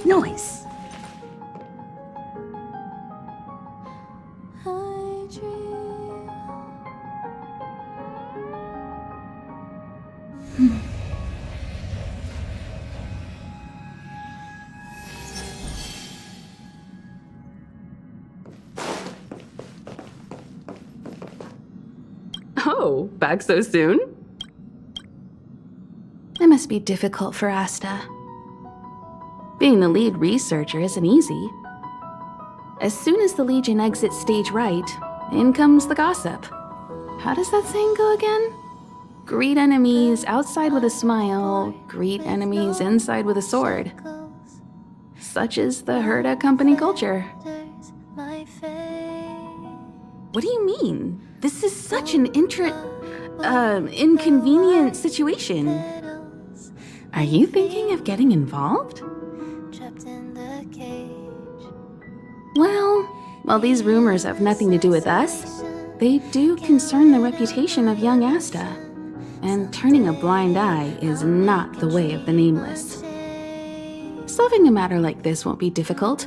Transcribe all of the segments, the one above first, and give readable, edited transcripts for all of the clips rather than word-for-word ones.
Noise. Oh, back so soon? It must be difficult for Asta. Being the lead researcher isn't easy. As soon as the Legion exits stage right, in comes the gossip. How does that saying go again? Greet enemies outside with a smile, greet enemies inside with a sword. Such is the Herda company culture. What do you mean? This is such an inconvenient situation. Are you thinking of getting involved? Well, while these rumors have nothing to do with us, they do concern the reputation of young Asta. And turning a blind eye is not the way of the Nameless. Solving a matter like this won't be difficult.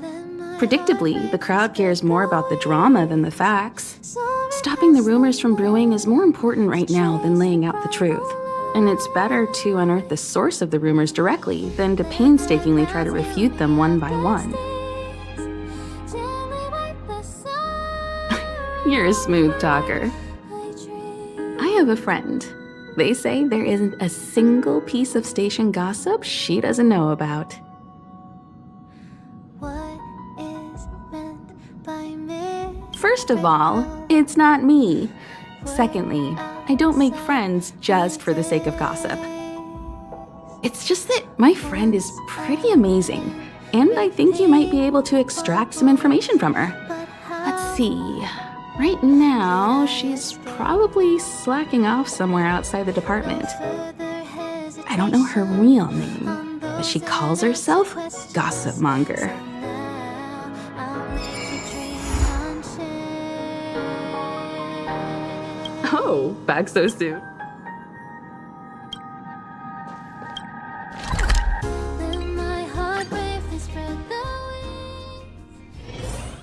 Predictably, the crowd cares more about the drama than the facts. Stopping the rumors from brewing is more important right now than laying out the truth. And it's better to unearth the source of the rumors directly than to painstakingly try to refute them one by one. You're a smooth talker. I have a friend. They say there isn't a single piece of station gossip she doesn't know about. First of all, it's not me. Secondly, I don't make friends just for the sake of gossip. It's just that my friend is pretty amazing, and I think you might be able to extract some information from her. Let's see. Right now, she's probably slacking off somewhere outside the department. I don't know her real name, but she calls herself Gossip Monger. Oh, back so soon?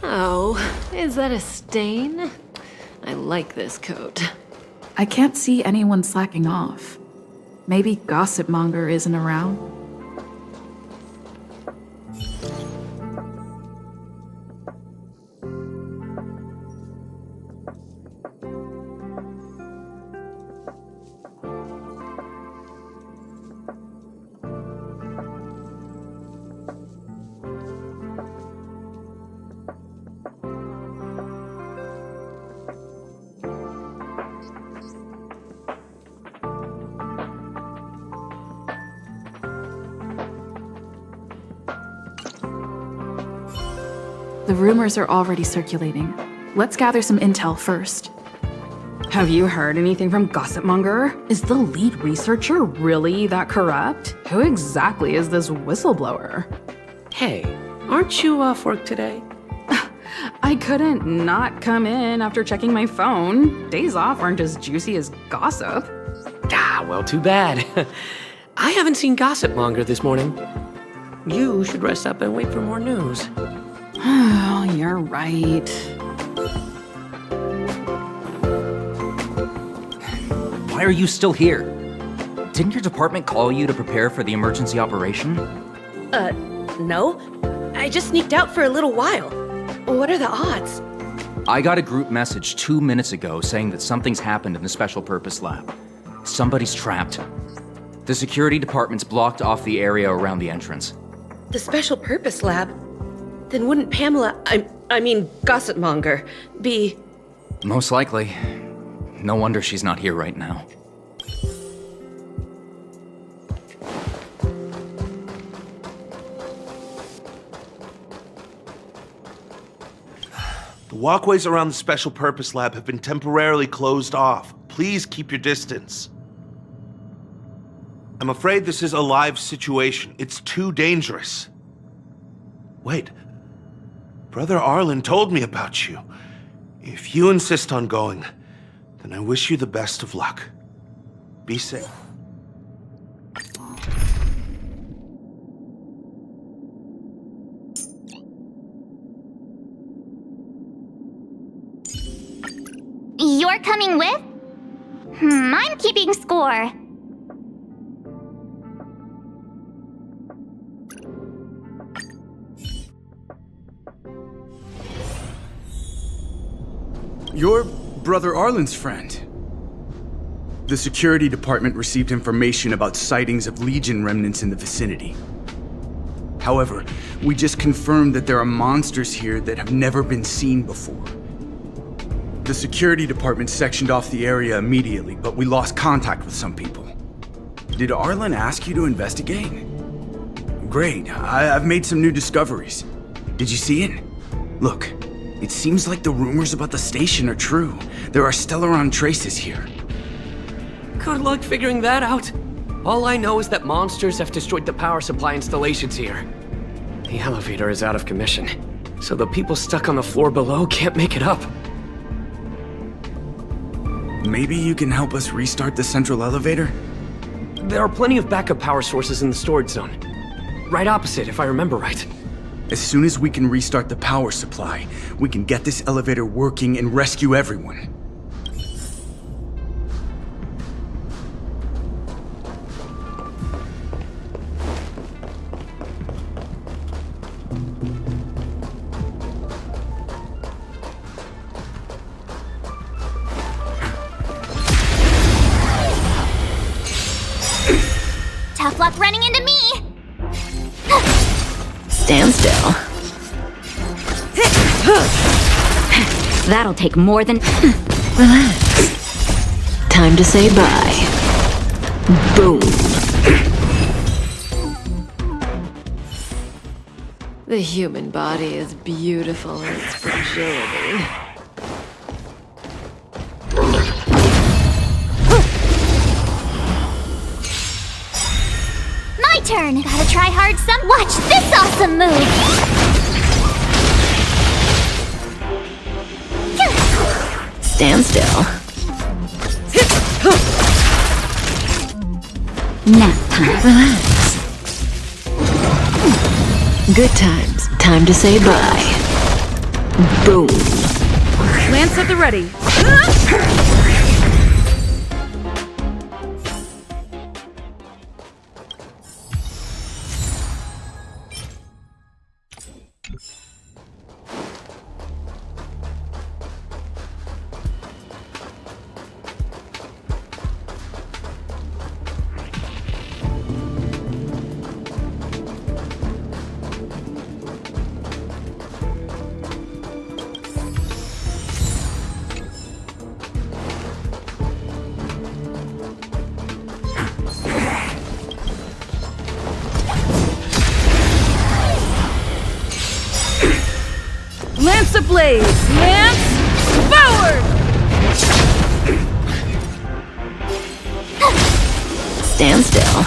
Oh, is that a stain? I like this coat. I can't see anyone slacking off. Maybe Gossip Monger isn't around? The rumors are already circulating. Let's gather some intel first. Have you heard anything from Gossip Monger? Is the lead researcher really that corrupt? Who exactly is this whistleblower? Hey, aren't you off work today? I couldn't not come in after checking my phone. Days off aren't as juicy as gossip. Ah, well, too bad. I haven't seen Gossip Monger this morning. You should rest up and wait for more news. Oh, you're right. Why are you still here? Didn't your department call you to prepare for the emergency operation? No. I just sneaked out for a little while. What are the odds? I got a group message 2 minutes ago saying that something's happened in the Special Purpose Lab. Somebody's trapped. The security department's blocked off the area around the entrance. The Special Purpose Lab? Then wouldn't Pamela, I mean Gossip Monger, be... Most likely. No wonder she's not here right now. The walkways around the Special Purpose Lab have been temporarily closed off. Please keep your distance. I'm afraid this is a live situation. It's too dangerous. Wait. Brother Arlen told me about you. If you insist on going, then I wish you the best of luck. Be safe. You're coming with? I'm keeping score. You're Brother Arlen's friend. The security department received information about sightings of Legion remnants in the vicinity. However, we just confirmed that there are monsters here that have never been seen before. The security department sectioned off the area immediately, but we lost contact with some people. Did Arlen ask you to investigate? Great, I've made some new discoveries. Did you see it? Look, it seems like the rumors about the station are true. There are Stellaron traces here. Good luck figuring that out. All I know is that monsters have destroyed the power supply installations here. The elevator is out of commission, so the people stuck on the floor below can't make it up. Maybe you can help us restart the central elevator? There are plenty of backup power sources in the storage zone. Right opposite, if I remember right. As soon as we can restart the power supply, we can get this elevator working and rescue everyone. Tough luck running into me! Stand still. That'll take more than... Relax. Time to say bye. Boom. The human body is beautiful in its fragility. My turn! Gotta try hard some. Watch this awesome move! Stand still. Nap time. Relax. Good times. Time to say bye. Boom. Lance at the ready. Lance ablaze! Lance forward! Stand still.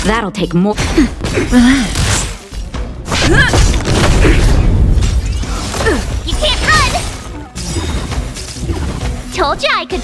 That'll take more... Relax. You can't run! Told ya I could...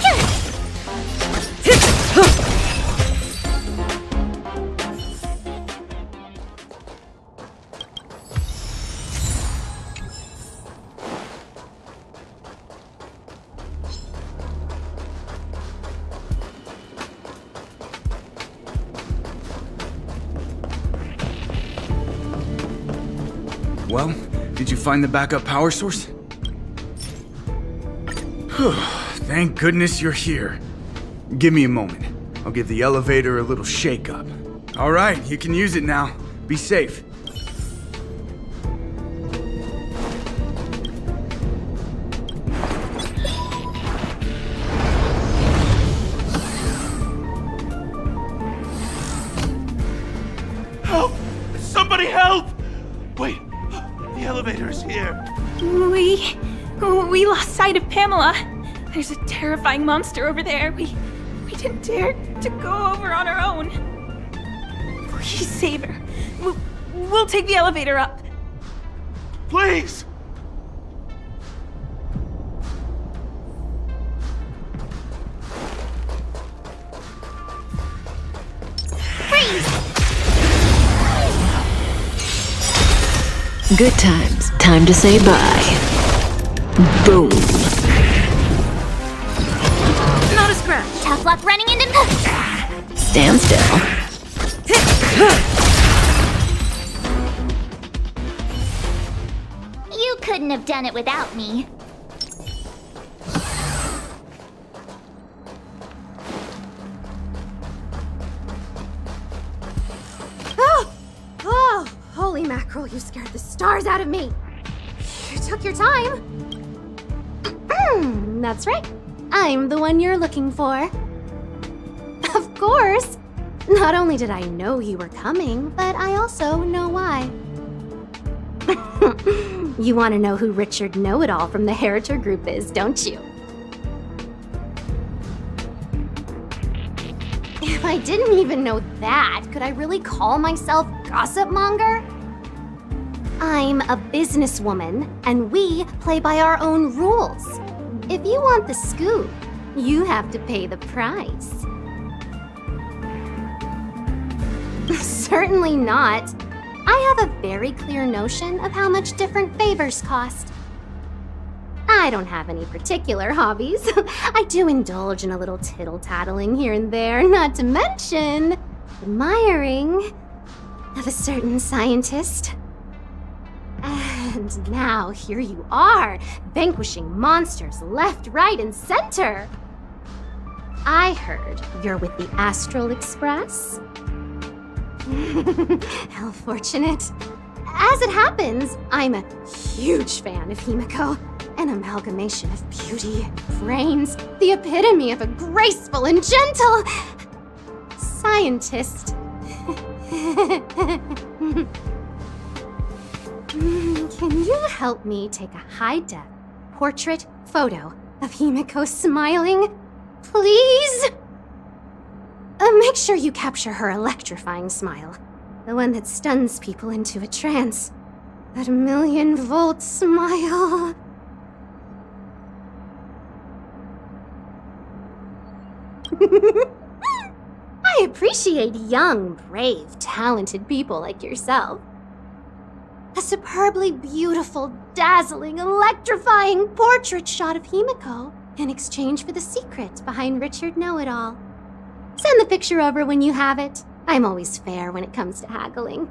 Well, did you find the backup power source? Thank goodness you're here. Give me a moment. I'll give the elevator a little shake-up. All right, you can use it now. Be safe. Help! Somebody help! Wait, the elevator is here. We lost sight of Pamela. There's a terrifying monster over there. We didn't dare to go over on our own. Please save her. We'll take the elevator up. Please! Good times. Time to say bye. Tough luck running into Stand still. You couldn't have done it without me. Oh, holy mackerel, you scared the stars out of me. You took your time. That's right. I'm the one you're looking for. Of course. Not only did I know you were coming, but I also know why. You want to know who Richard Know-It-All from the Heritor Group is, don't you? If I didn't even know that, could I really call myself Gossip Monger? I'm a businesswoman, and we play by our own rules. If you want the scoop, you have to pay the price. Certainly not. I have a very clear notion of how much different favors cost. I don't have any particular hobbies. I do indulge in a little tittle-tattling here and there, not to mention admiring of a certain scientist. And now here you are, vanquishing monsters left, right, and center. I heard you're with the Astral Express. How fortunate. As it happens, I'm a huge fan of Himiko. An amalgamation of beauty and brains, the epitome of a graceful and gentle scientist. Can you help me take a high-def portrait photo of Himiko smiling? Please? Make sure you capture her electrifying smile. The one that stuns people into a trance. That 1,000,000-volt smile. I appreciate young, brave, talented people like yourself. A superbly beautiful, dazzling, electrifying portrait shot of Himiko in exchange for the secret behind Richard Know-It-All. Send the picture over when you have it. I'm always fair when it comes to haggling.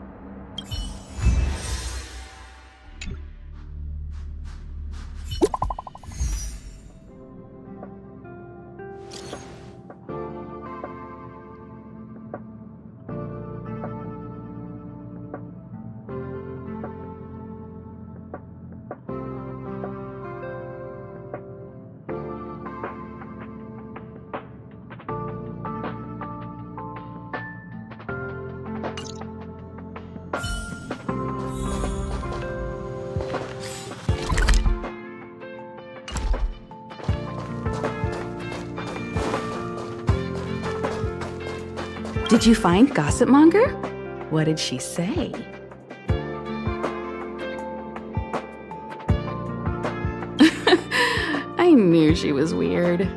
Did you find Gossip Monger? What did she say? I knew she was weird.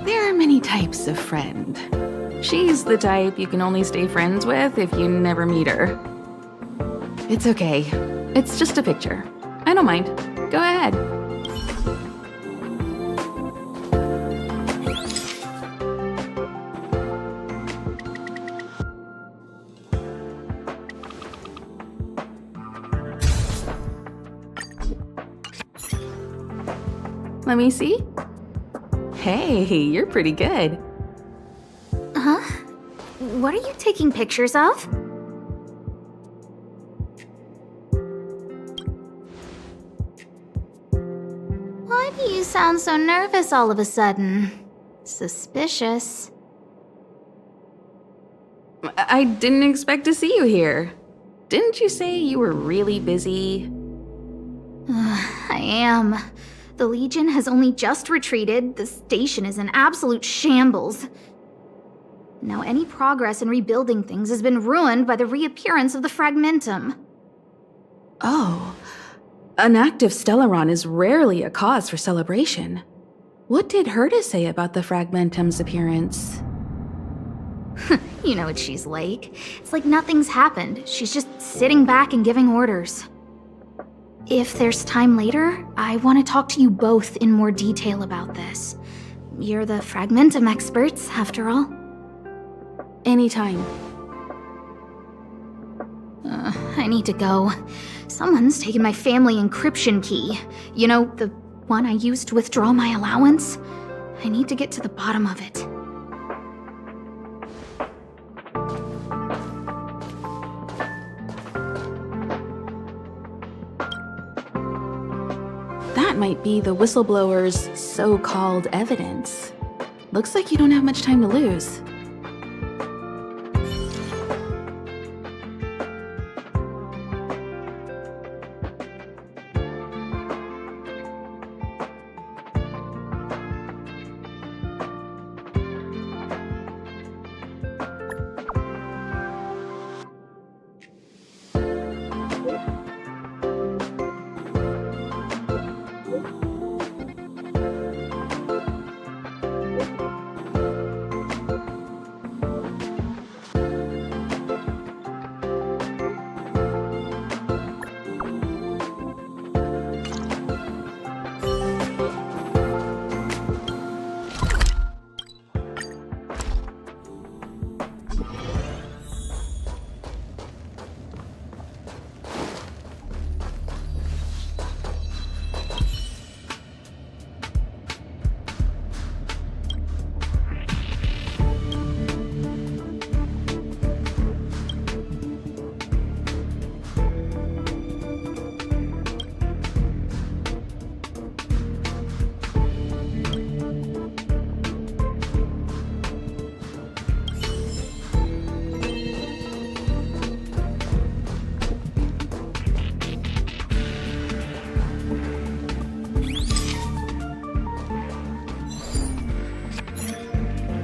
There are many types of friend. She's the type you can only stay friends with if you never meet her. It's okay. It's just a picture. I don't mind. Go ahead. Let me see. Hey, you're pretty good. Huh? What are you taking pictures of? Why do you sound so nervous all of a sudden? Suspicious. I didn't expect to see you here. Didn't you say you were really busy? I am. The Legion has only just retreated. The station is in absolute shambles. Now any progress in rebuilding things has been ruined by the reappearance of the Fragmentum. Oh. An active Stellaron is rarely a cause for celebration. What did Herta say about the Fragmentum's appearance? You know what she's like. It's like nothing's happened. She's just sitting back and giving orders. If there's time later, I want to talk to you both in more detail about this. You're the Fragmentum experts, after all. Anytime. I need to go. Someone's taken my family encryption key. You know, the one I used to withdraw my allowance? I need to get to the bottom of it. That might be the whistleblower's so-called evidence. Looks like you don't have much time to lose.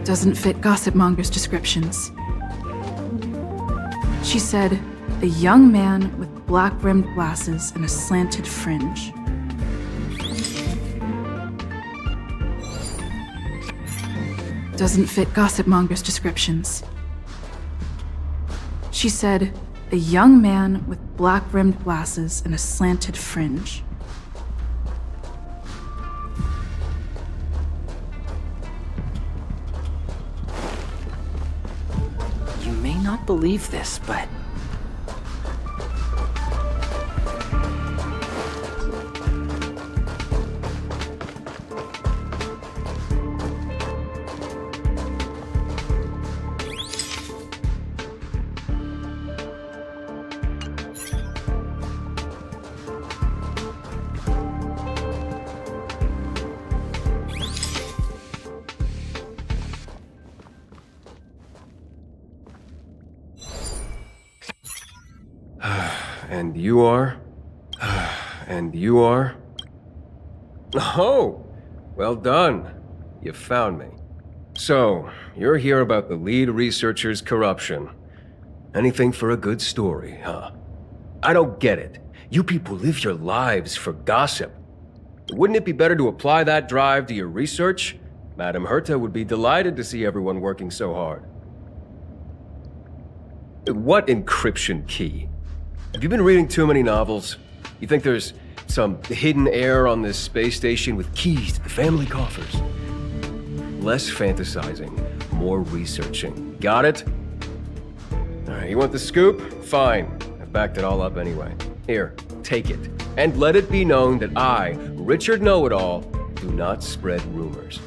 Doesn't fit Gossipmonger's descriptions. She said, a young man with black-rimmed glasses and a slanted fringe. Doesn't fit Gossipmonger's descriptions. She said, a young man with black-rimmed glasses and a slanted fringe. You may not believe this, but... And you are? And you are? Oh, well done. You found me. So, you're here about the lead researcher's corruption. Anything for a good story, huh? I don't get it. You people live your lives for gossip. Wouldn't it be better to apply that drive to your research? Madame Herta would be delighted to see everyone working so hard. What encryption key? Have you been reading too many novels? You think there's some hidden heir on this space station with keys to the family coffers? Less fantasizing, more researching. Got it? Alright, you want the scoop? Fine. I backed it all up anyway. Here, take it. And let it be known that I, Richard Know-It-All, do not spread rumors.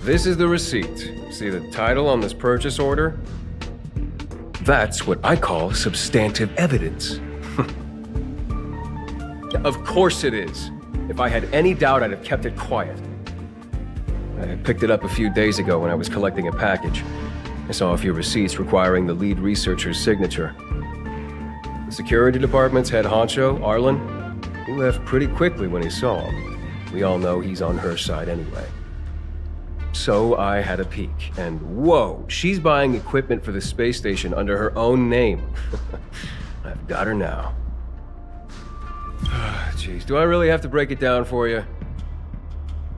This is the receipt. See the title on this purchase order? That's what I call substantive evidence. Of course it is. If I had any doubt, I'd have kept it quiet. I picked it up a few days ago when I was collecting a package. I saw a few receipts requiring the lead researcher's signature. The security department's head honcho, Arlen, he left pretty quickly when he saw him. We all know he's on her side anyway. So I had a peek, and whoa, she's buying equipment for the space station under her own name. I've got her now. Jeez, do I really have to break it down for you?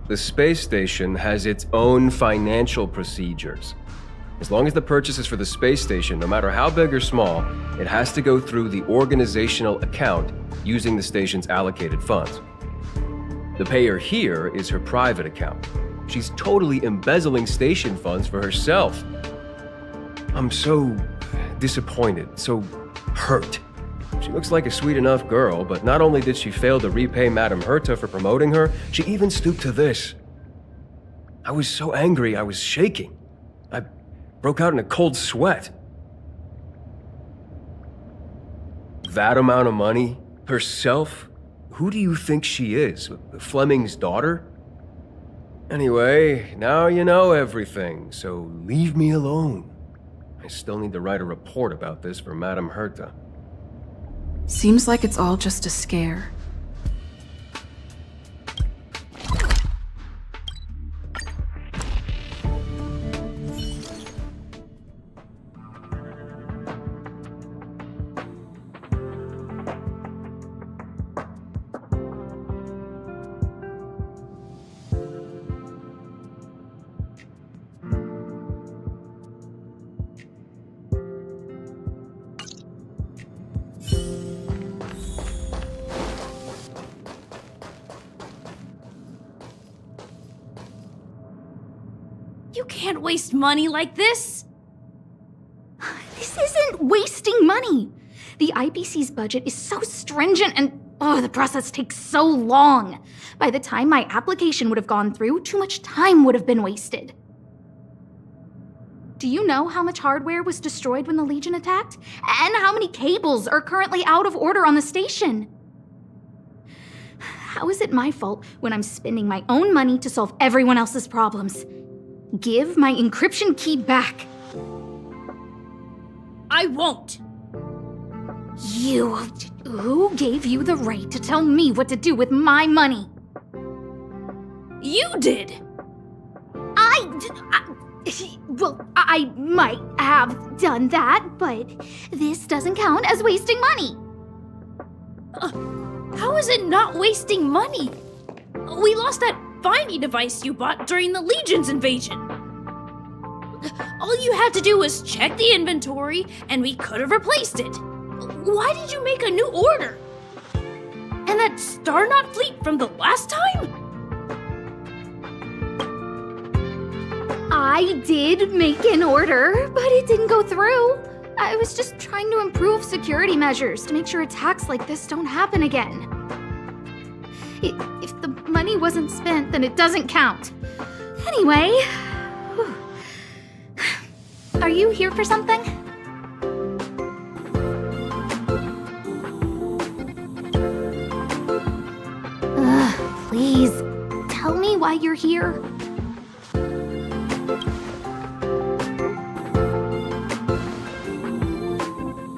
The space station has its own financial procedures. As long as the purchase is for the space station, no matter how big or small, it has to go through the organizational account using the station's allocated funds. The payer here is her private account. She's totally embezzling station funds for herself. I'm so disappointed, so hurt. She looks like a sweet enough girl, but not only did she fail to repay Madame Herta for promoting her, she even stooped to this. I was so angry, I was shaking. I broke out in a cold sweat. That amount of money? Herself? Who do you think she is? Fleming's daughter? Anyway, now you know everything, so leave me alone. I still need to write a report about this for Madame Herta. Seems like it's all just a scare. You can't waste money like this! This isn't wasting money! The IBC's budget is so stringent and the process takes so long. By the time my application would have gone through, too much time would have been wasted. Do you know how much hardware was destroyed when the Legion attacked? And how many cables are currently out of order on the station? How is it my fault when I'm spending my own money to solve everyone else's problems? Give my encryption key back. I won't! You... Who gave you the right to tell me what to do with my money? You did! Well, I might have done that, but this doesn't count as wasting money. How is it not wasting money? We lost that finding device you bought during the Legion's invasion. All you had to do was check the inventory, and we could have replaced it. Why did you make a new order? And that Star Knot fleet from the last time? I did make an order, but it didn't go through. I was just trying to improve security measures to make sure attacks like this don't happen again. If the money wasn't spent, then it doesn't count. Anyway, are you here for something? Please, tell me why you're here.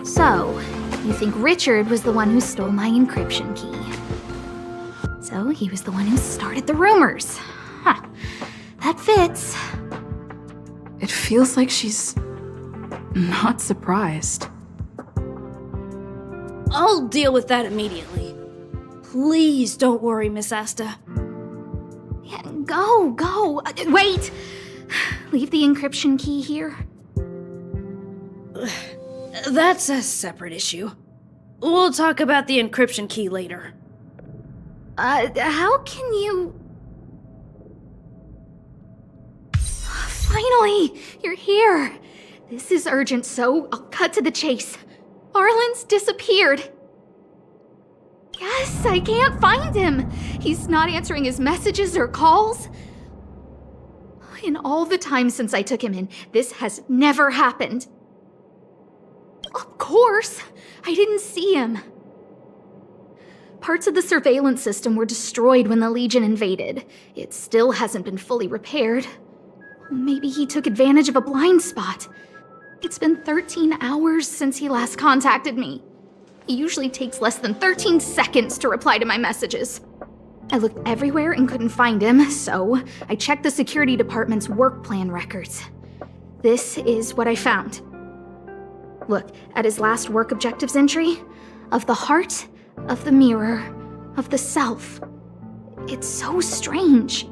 So, you think Richard was the one who stole my encryption key. So, he was the one who started the rumors. Huh. That fits. It feels like she's not surprised. I'll deal with that immediately. Please don't worry, Miss Asta. Yeah, go. Wait! Leave the encryption key here. That's a separate issue. We'll talk about the encryption key later. How can you... Finally! You're here! This is urgent, so I'll cut to the chase. Arlen's disappeared. Yes, I can't find him. He's not answering his messages or calls. In all the time since I took him in, this has never happened. Of course, I didn't see him. Parts of the surveillance system were destroyed when the Legion invaded. It still hasn't been fully repaired. Maybe he took advantage of a blind spot. It's been 13 hours since he last contacted me. He usually takes less than 13 seconds to reply to my messages. I looked everywhere and couldn't find him, so I checked the security department's work plan records. This is what I found. Look at his last work objectives entry. Of the heart, of the mirror, of the self. It's so strange.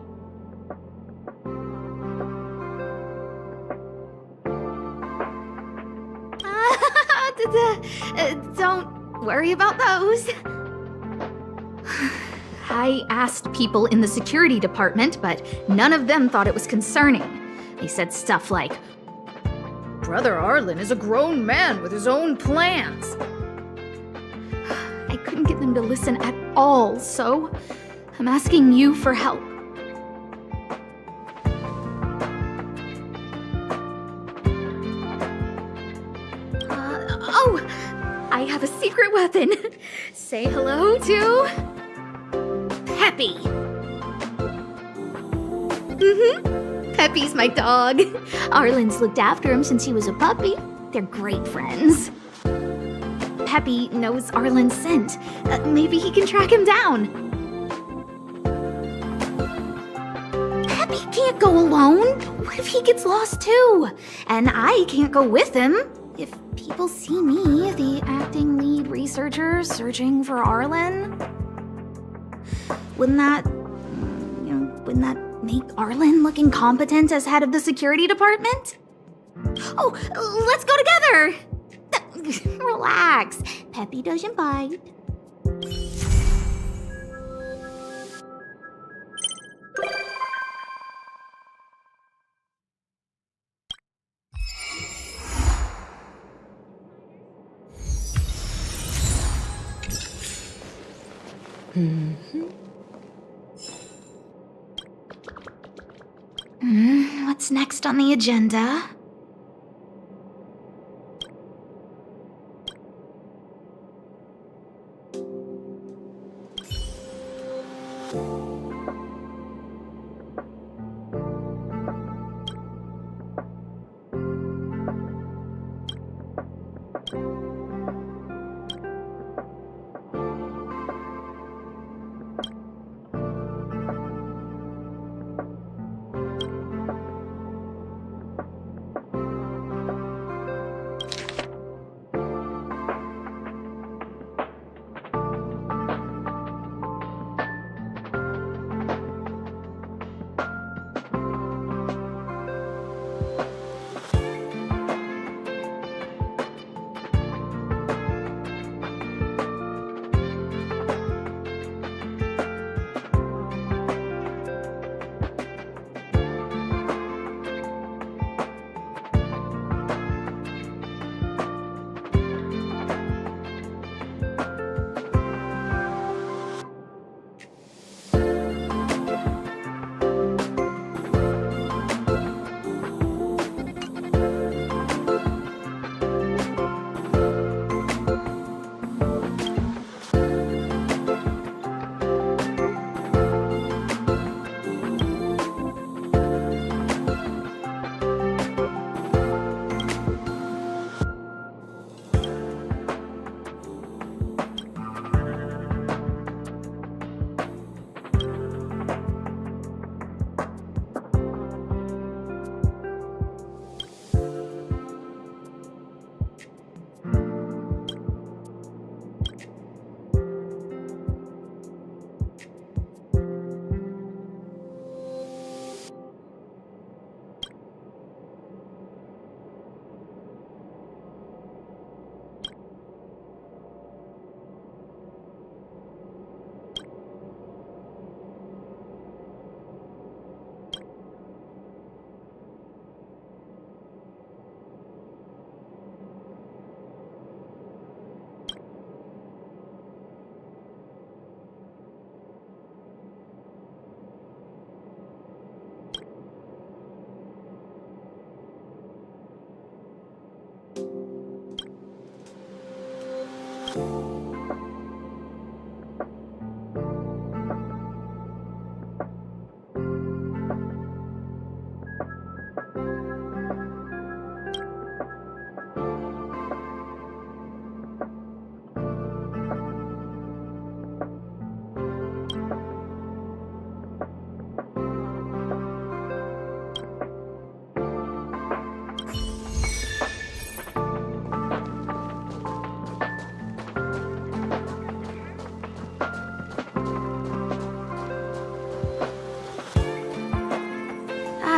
Don't worry about those. I asked people in the security department, but none of them thought it was concerning. They said stuff like, Brother Arlen is a grown man with his own plans. I couldn't get them to listen at all, so I'm asking you for help. I have a secret weapon. Say hello to Peppy. Peppy's my dog. Arlen's looked after him since he was a puppy. They're great friends. Peppy knows Arlen's scent. Maybe he can track him down. Peppy can't go alone. What if he gets lost too? And I can't go with him. If people see me, the acting lead researcher, searching for Arlen, wouldn't that make Arlen look incompetent as head of the security department? Oh, let's go together! Relax. Peppy doesn't bite. What's next on the agenda?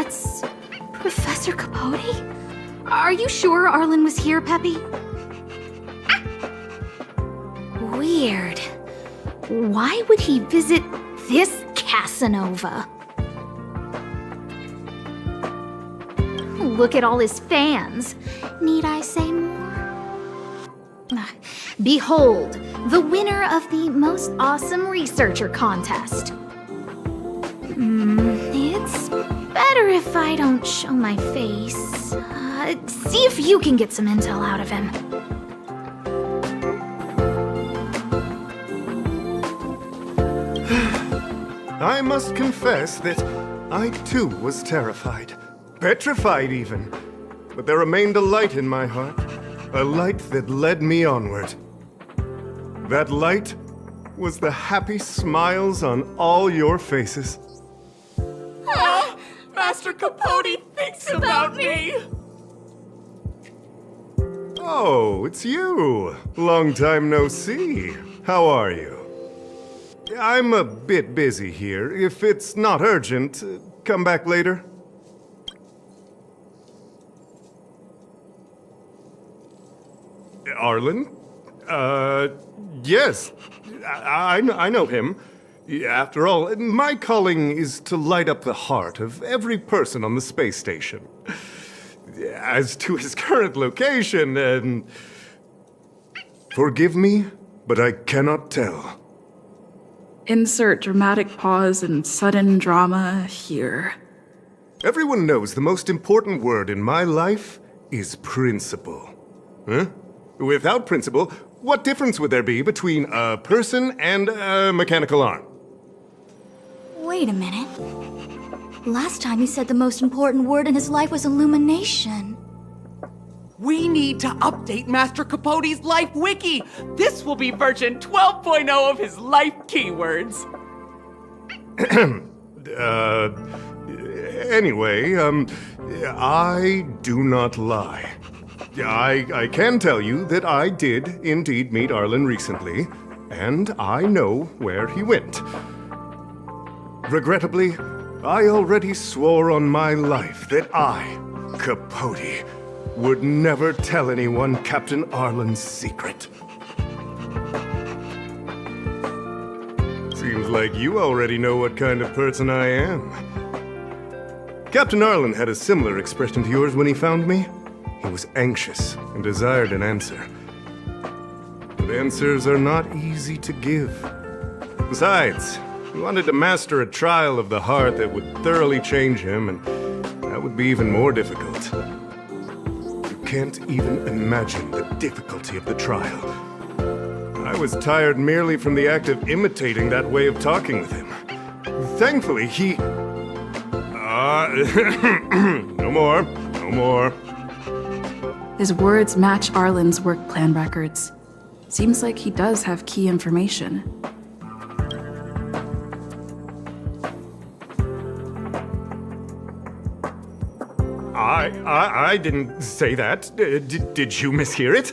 That's Professor Capote? Are you sure Arlen was here, Peppy? weird. Why would he visit this Casanova? Look at all his fans. Need I say more? Behold, the winner of the Most Awesome Researcher contest. It's better if I don't show my face. See if you can get some intel out of him. I must confess that I too was terrified. Petrified even. But there remained a light in my heart. A light that led me onward. That light was the happy smiles on all your faces. Master Capote thinks about me! Oh, it's you. Long time no see. How are you? I'm a bit busy here. If it's not urgent, come back later. Arlen? Yes. I know him. After all, my calling is to light up the heart of every person on the space station. As to his current location, forgive me, but I cannot tell. Insert dramatic pause and sudden drama here. Everyone knows the most important word in my life is principle. Huh? Without principle, what difference would there be between a person and a mechanical arm? Wait a minute. Last time he said the most important word in his life was illumination. We need to update Master Capote's Life Wiki! This will be version 12.0 of his life keywords! Anyway, I do not lie. I can tell you that I did indeed meet Arlen recently, and I know where he went. Regrettably, I already swore on my life that I, Capote, would never tell anyone Captain Arlen's secret. Seems like you already know what kind of person I am. Captain Arlen had a similar expression to yours when he found me. He was anxious and desired an answer. But answers are not easy to give. Besides, he wanted to master a trial of the heart that would thoroughly change him, and that would be even more difficult. You can't even imagine the difficulty of the trial. I was tired merely from the act of imitating that way of talking with him. Thankfully, he... no more. His words match Arlen's work plan records. Seems like he does have key information. I didn't say that. Did you mishear it?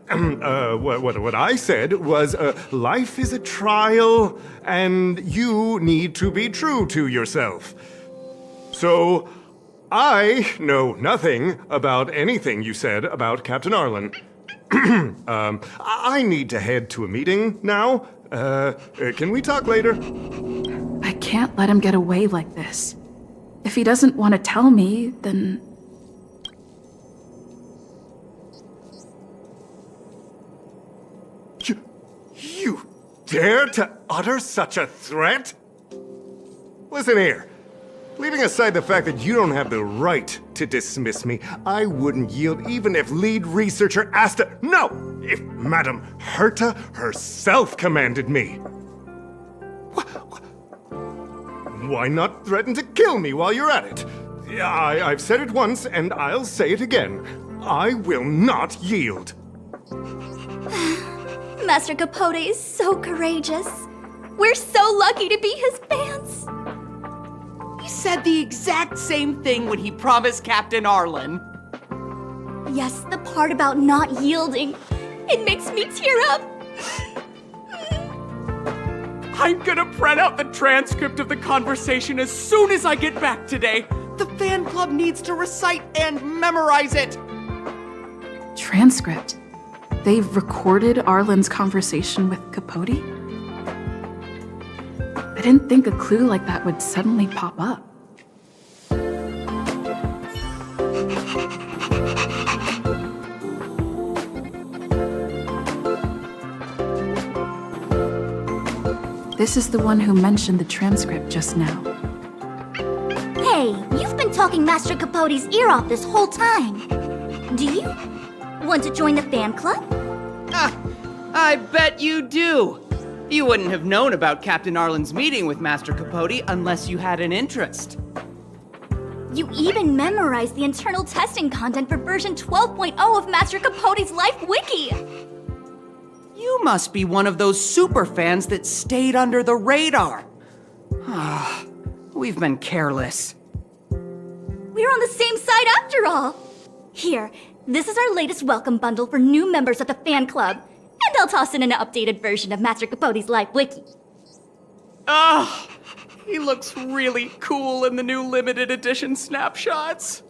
What I said was, life is a trial, and you need to be true to yourself. So, I know nothing about anything you said about Captain Arlen. I need to head to a meeting now. Can we talk later? I can't let him get away like this. If he doesn't want to tell me, then... You dare to utter such a threat? Listen here. Leaving aside the fact that you don't have the right to dismiss me, I wouldn't yield even if lead researcher Asta... No! If Madame Herta herself commanded me. Why not threaten to kill me while you're at it? I've said it once, and I'll say it again. I will not yield. Master Capote is so courageous. We're so lucky to be his fans. He said the exact same thing when he promised Captain Arlen. Yes, the part about not yielding. It makes me tear up. I'm gonna print out the transcript of the conversation as soon as I get back today. The fan club needs to recite and memorize it. Transcript? They've recorded Arlen's conversation with Capote? I didn't think a clue like that would suddenly pop up. This is the one who mentioned the transcript just now. Hey, you've been talking Master Capote's ear off this whole time. Do you want to join the fan club? I bet you do. You wouldn't have known about Captain Arlen's meeting with Master Capote unless you had an interest. You even memorized the internal testing content for version 12.0 of Master Capote's Life Wiki! You must be one of those super fans that stayed under the radar. We've been careless. We're on the same side after all! Here, this is our latest welcome bundle for new members of the fan club. And I'll toss in an updated version of Master Capote's Life Wiki. He looks really cool in the new limited edition snapshots.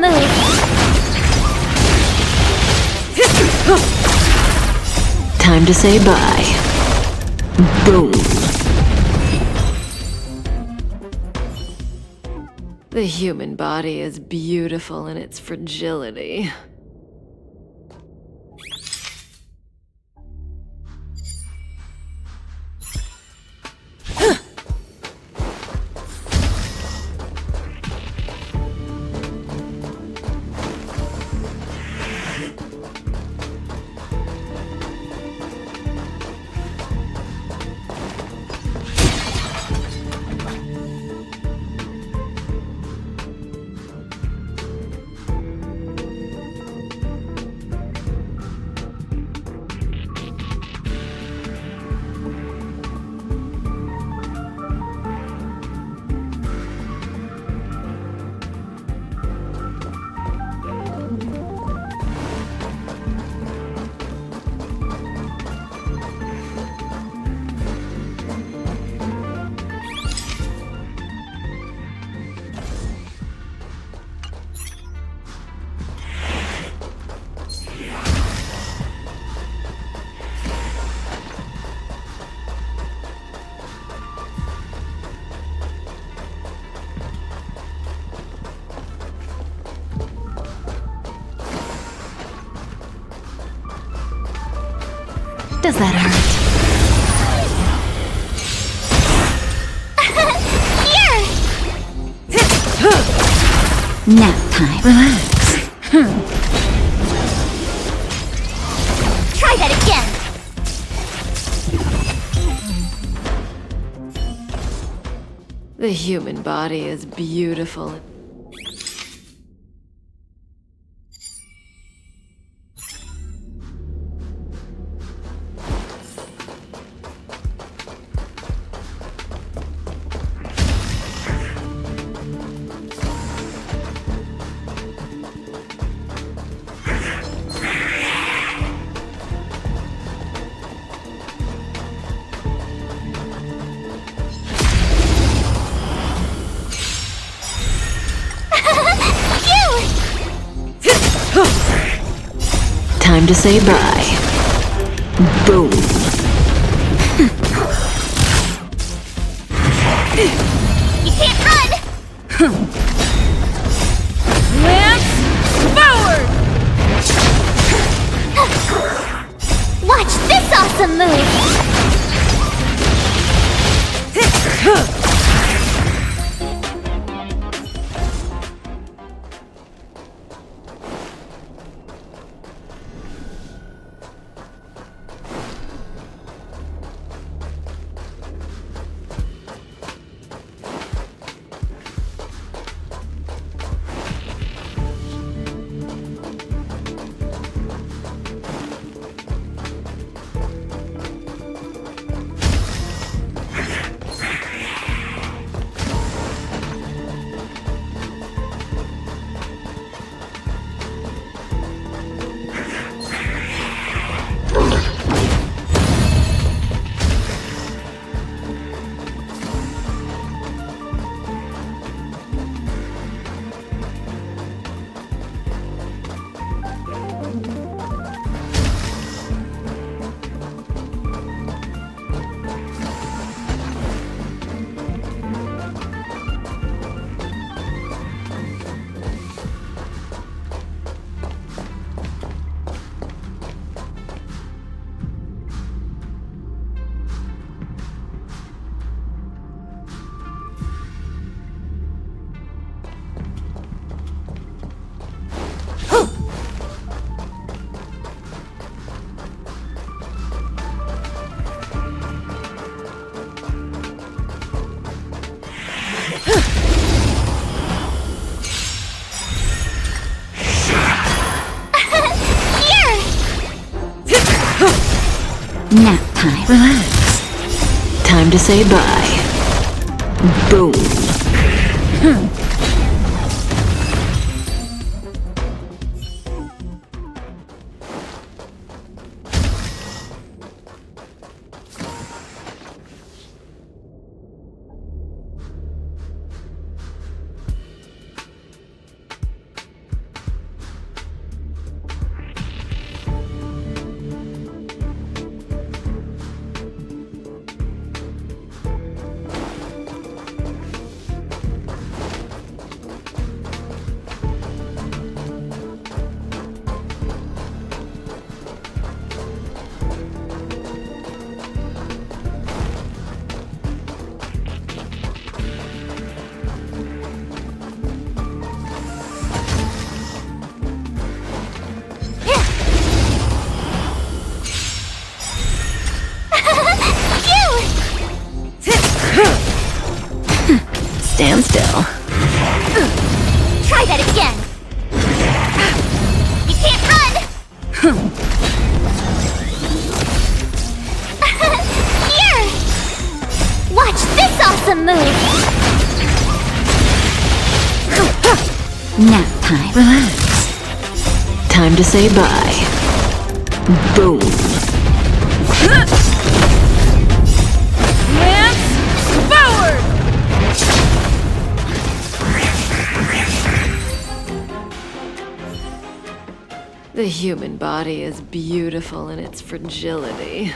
move. Time to say bye. Boom. The human body is beautiful in its fragility. Does that hurt? Here! Nap time. Relax. Try that again! The human body is beautiful. Time to say bye. Boom. You can't run! Lance forward! Watch this awesome move! Nap time. Relax. Time to say bye. Boom. stand still. Try that again! You can't run! Here! Watch this awesome move! Nap time. Relax. Time to say bye. Boom. Forward! The human body is beautiful in its fragility.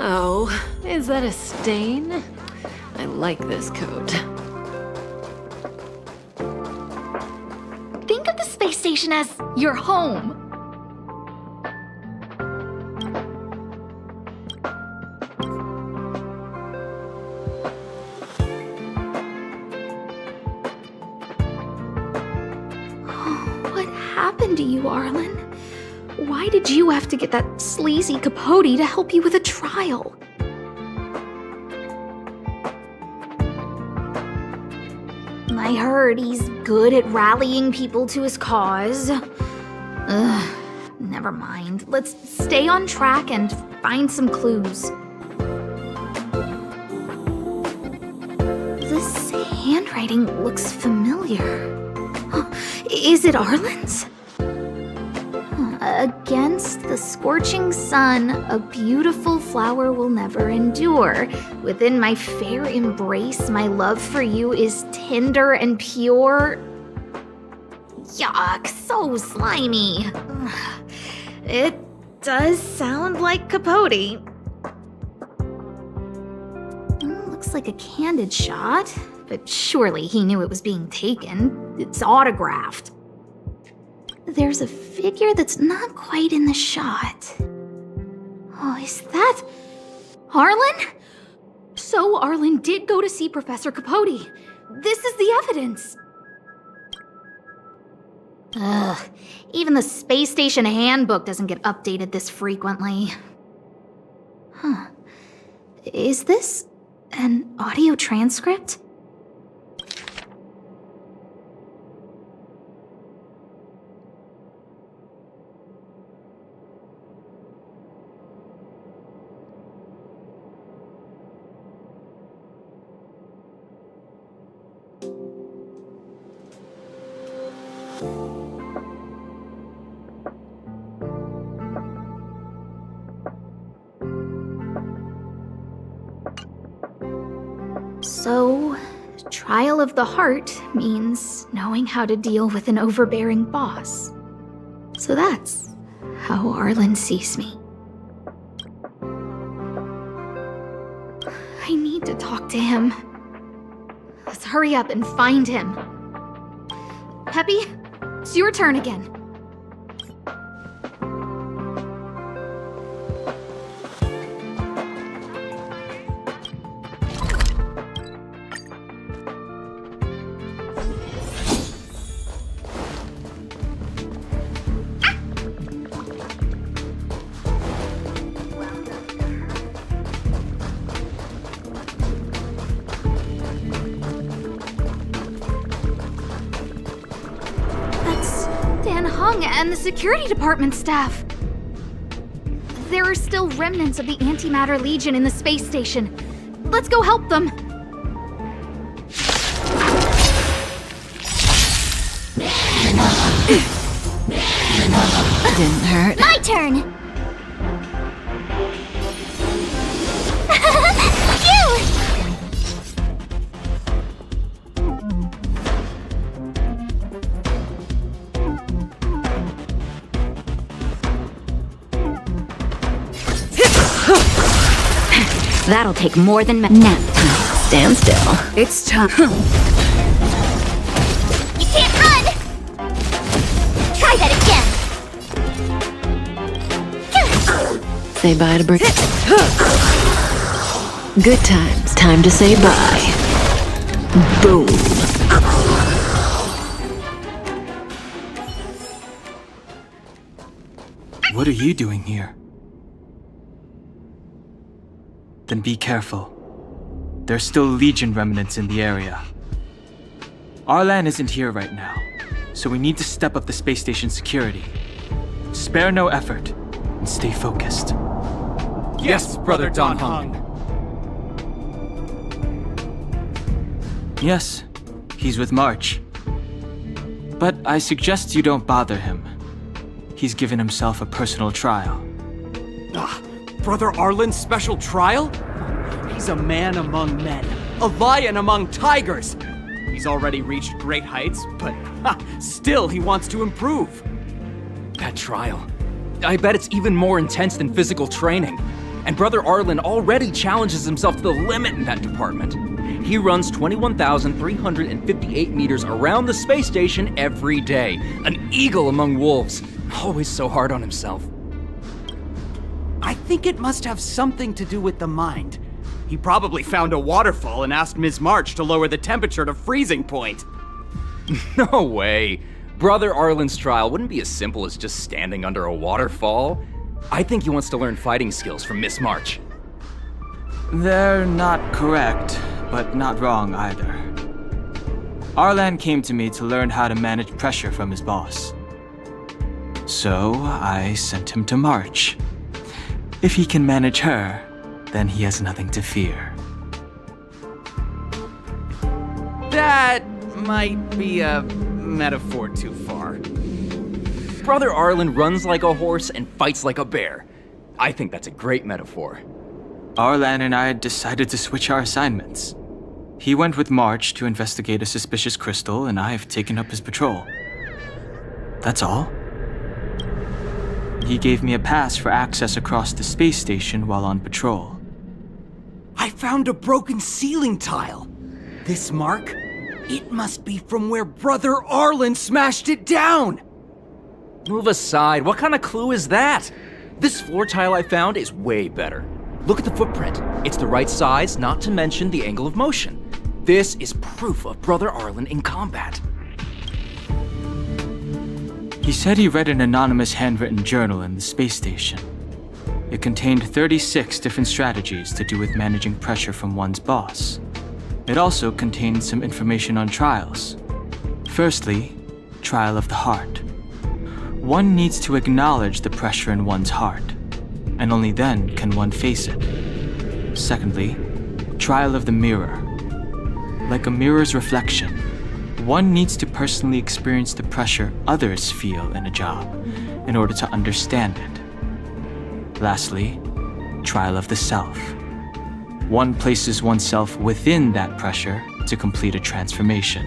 Oh, is that a stain? I like this coat. Think of the space station as your home. What happened to you, Arlen? Why did you have to get that sleazy Capote to help you with a trial? I heard he's good at rallying people to his cause. Ugh, never mind. Let's stay on track and find some clues. This handwriting looks familiar. Is it Arlen's? Against the scorching sun, a beautiful flower will never endure. Within my fair embrace, my love for you is tender and pure. Yuck, so slimy. It does sound like Capote. Looks like a candid shot, but surely he knew it was being taken. It's autographed. There's a figure that's not quite in the shot. Oh, is that Arlen? So Arlen did go to see Professor Capote. This is the evidence. Ugh, even the space station handbook doesn't get updated this frequently. Huh. Is this an audio transcript? So, trial of the heart means knowing how to deal with an overbearing boss. So that's how Arlen sees me. I need to talk to him. Let's hurry up and find him. Peppy, it's your turn again. Hung and the security department staff. There are still remnants of the Antimatter Legion in the space station. Let's go help them. Didn't hurt. My turn! Phew! That'll take more than nap time. Stand still. It's time. You can't run! Try that again! Say bye to Brick. Good times. Time to say bye. Boom. What are you doing here? Then be careful. There's still Legion remnants in the area. Arlan isn't here right now, so we need to step up the space station security. Spare no effort, and stay focused. Yes, Brother Don Hung. Yes, he's with March. But I suggest you don't bother him. He's given himself a personal trial. Brother Arlen's special trial? He's a man among men, a lion among tigers. He's already reached great heights, but still he wants to improve. That trial. I bet it's even more intense than physical training. And Brother Arlen already challenges himself to the limit in that department. He runs 21,358 meters around the space station every day. An eagle among wolves. Always so hard on himself. I think it must have something to do with the mind. He probably found a waterfall and asked Ms. March to lower the temperature to freezing point. No way. Brother Arlen's trial wouldn't be as simple as just standing under a waterfall. I think he wants to learn fighting skills from Miss March. They're not correct, but not wrong either. Arlan came to me to learn how to manage pressure from his boss. So I sent him to March. If he can manage her, then he has nothing to fear. That might be a metaphor too far. Brother Arlen runs like a horse and fights like a bear. I think that's a great metaphor. Arlan and I decided to switch our assignments. He went with March to investigate a suspicious crystal, and I've taken up his patrol. That's all. He gave me a pass for access across the space station while on patrol. I found a broken ceiling tile. This mark? It must be from where Brother Arlen smashed it down! Move aside. What kind of clue is that? This floor tile I found is way better. Look at the footprint. It's the right size, not to mention the angle of motion. This is proof of Brother Arlen in combat. He said he read an anonymous handwritten journal in the space station. It contained 36 different strategies to do with managing pressure from one's boss. It also contained some information on trials. Firstly, trial of the heart. One needs to acknowledge the pressure in one's heart, and only then can one face it. Secondly, trial of the mirror. Like a mirror's reflection, one needs to personally experience the pressure others feel in a job in order to understand it. Lastly, trial of the self. One places oneself within that pressure to complete a transformation.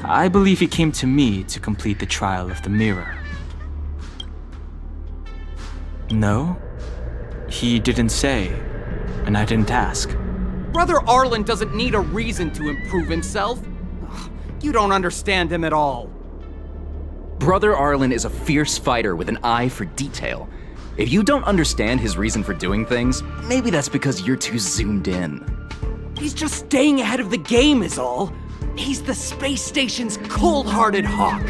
I believe he came to me to complete the trial of the mirror. No, he didn't say, and I didn't ask. Brother Arlen doesn't need a reason to improve himself. You don't understand him at all. Brother Arlen is a fierce fighter with an eye for detail. If you don't understand his reason for doing things, maybe that's because you're too zoomed in. He's just staying ahead of the game is all. He's the space station's cold-hearted hawk.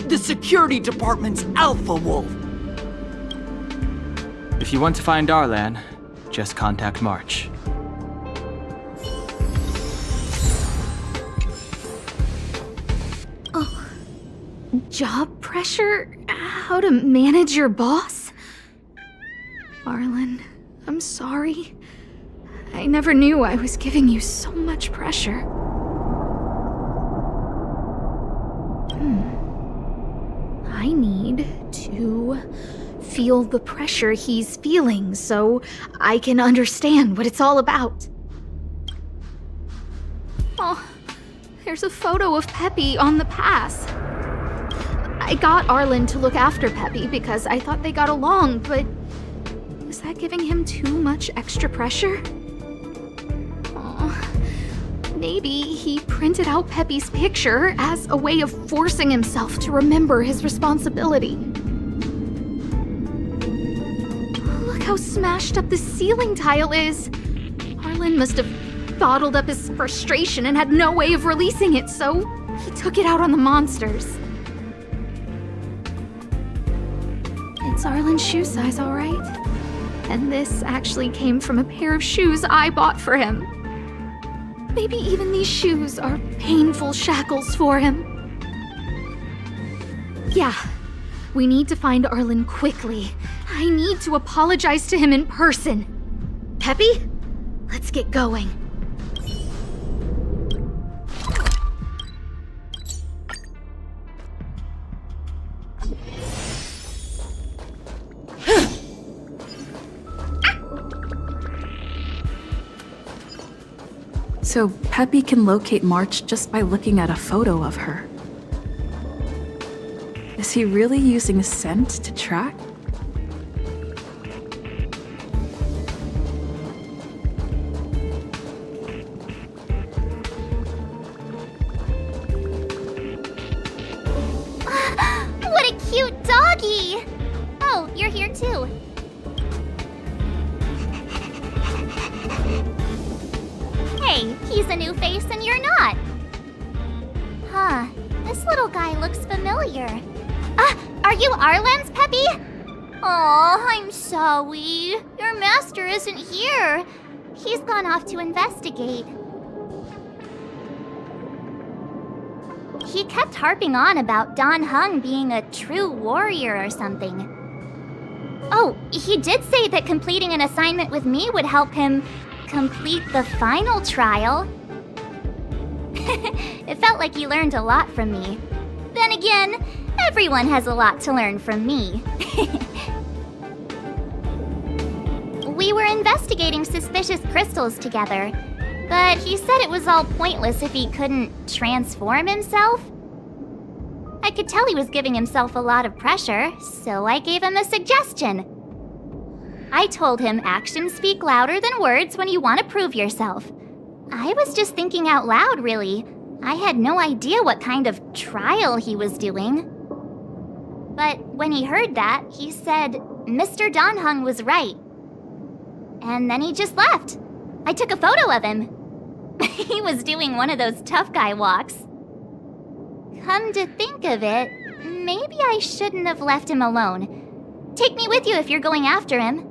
The security department's alpha wolf. If you want to find Arlan, just contact March. Job prep? pressure how to manage your boss? Arlen, I'm sorry. I never knew I was giving you so much pressure. I need to feel the pressure he's feeling so I can understand what it's all about. Oh, there's a photo of Peppy on the pass. I got Arlen to look after Peppy because I thought they got along, but is that giving him too much extra pressure? Oh, maybe he printed out Peppy's picture as a way of forcing himself to remember his responsibility. Look how smashed up the ceiling tile is. Arlen must have bottled up his frustration and had no way of releasing it, so he took it out on the monsters. It's Arlen's shoe size, all right? And this actually came from a pair of shoes I bought for him. Maybe even these shoes are painful shackles for him. Yeah, we need to find Arlen quickly. I need to apologize to him in person. Peppy, let's get going. So Peppy can locate March just by looking at a photo of her. Is he really using scent to track? What a cute doggy! Oh, you're here too. Hey, he's a new face and you're not. Huh, this little guy looks familiar. Are you Arlen's, Peppy? Oh, I'm sorry. Your master isn't here. He's gone off to investigate. He kept harping on about Dan Heng being a true warrior or something. Oh, he did say that completing an assignment with me would help him complete the final trial. It felt like he learned a lot from me. Then again, everyone has a lot to learn from me. We were investigating suspicious crystals together, but he said it was all pointless if he couldn't transform himself. I could tell he was giving himself a lot of pressure, so I gave him a suggestion. I told him actions speak louder than words when you want to prove yourself. I was just thinking out loud, really. I had no idea what kind of trial he was doing. But when he heard that, he said Mr. Dan Heng was right. And then he just left. I took a photo of him. He was doing one of those tough guy walks. Come to think of it, maybe I shouldn't have left him alone. Take me with you if you're going after him.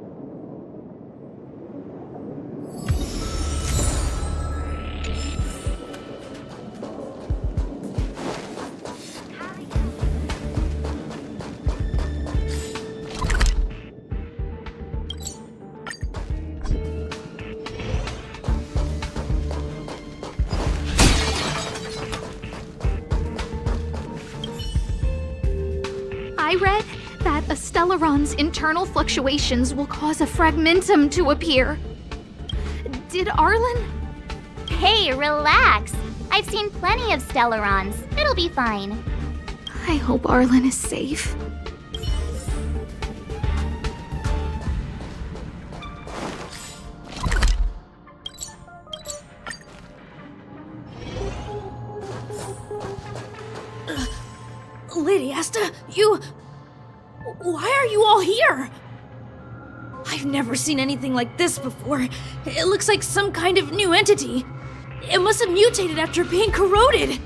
I read that a Stellaron's internal fluctuations will cause a fragmentum to appear. Did Arlen? Hey, relax. I've seen plenty of Stellarons. It'll be fine. I hope Arlen is safe. Lady Asta, you... Why are you all here? I've never seen anything like this before. It looks like some kind of new entity. It must have mutated after being corroded.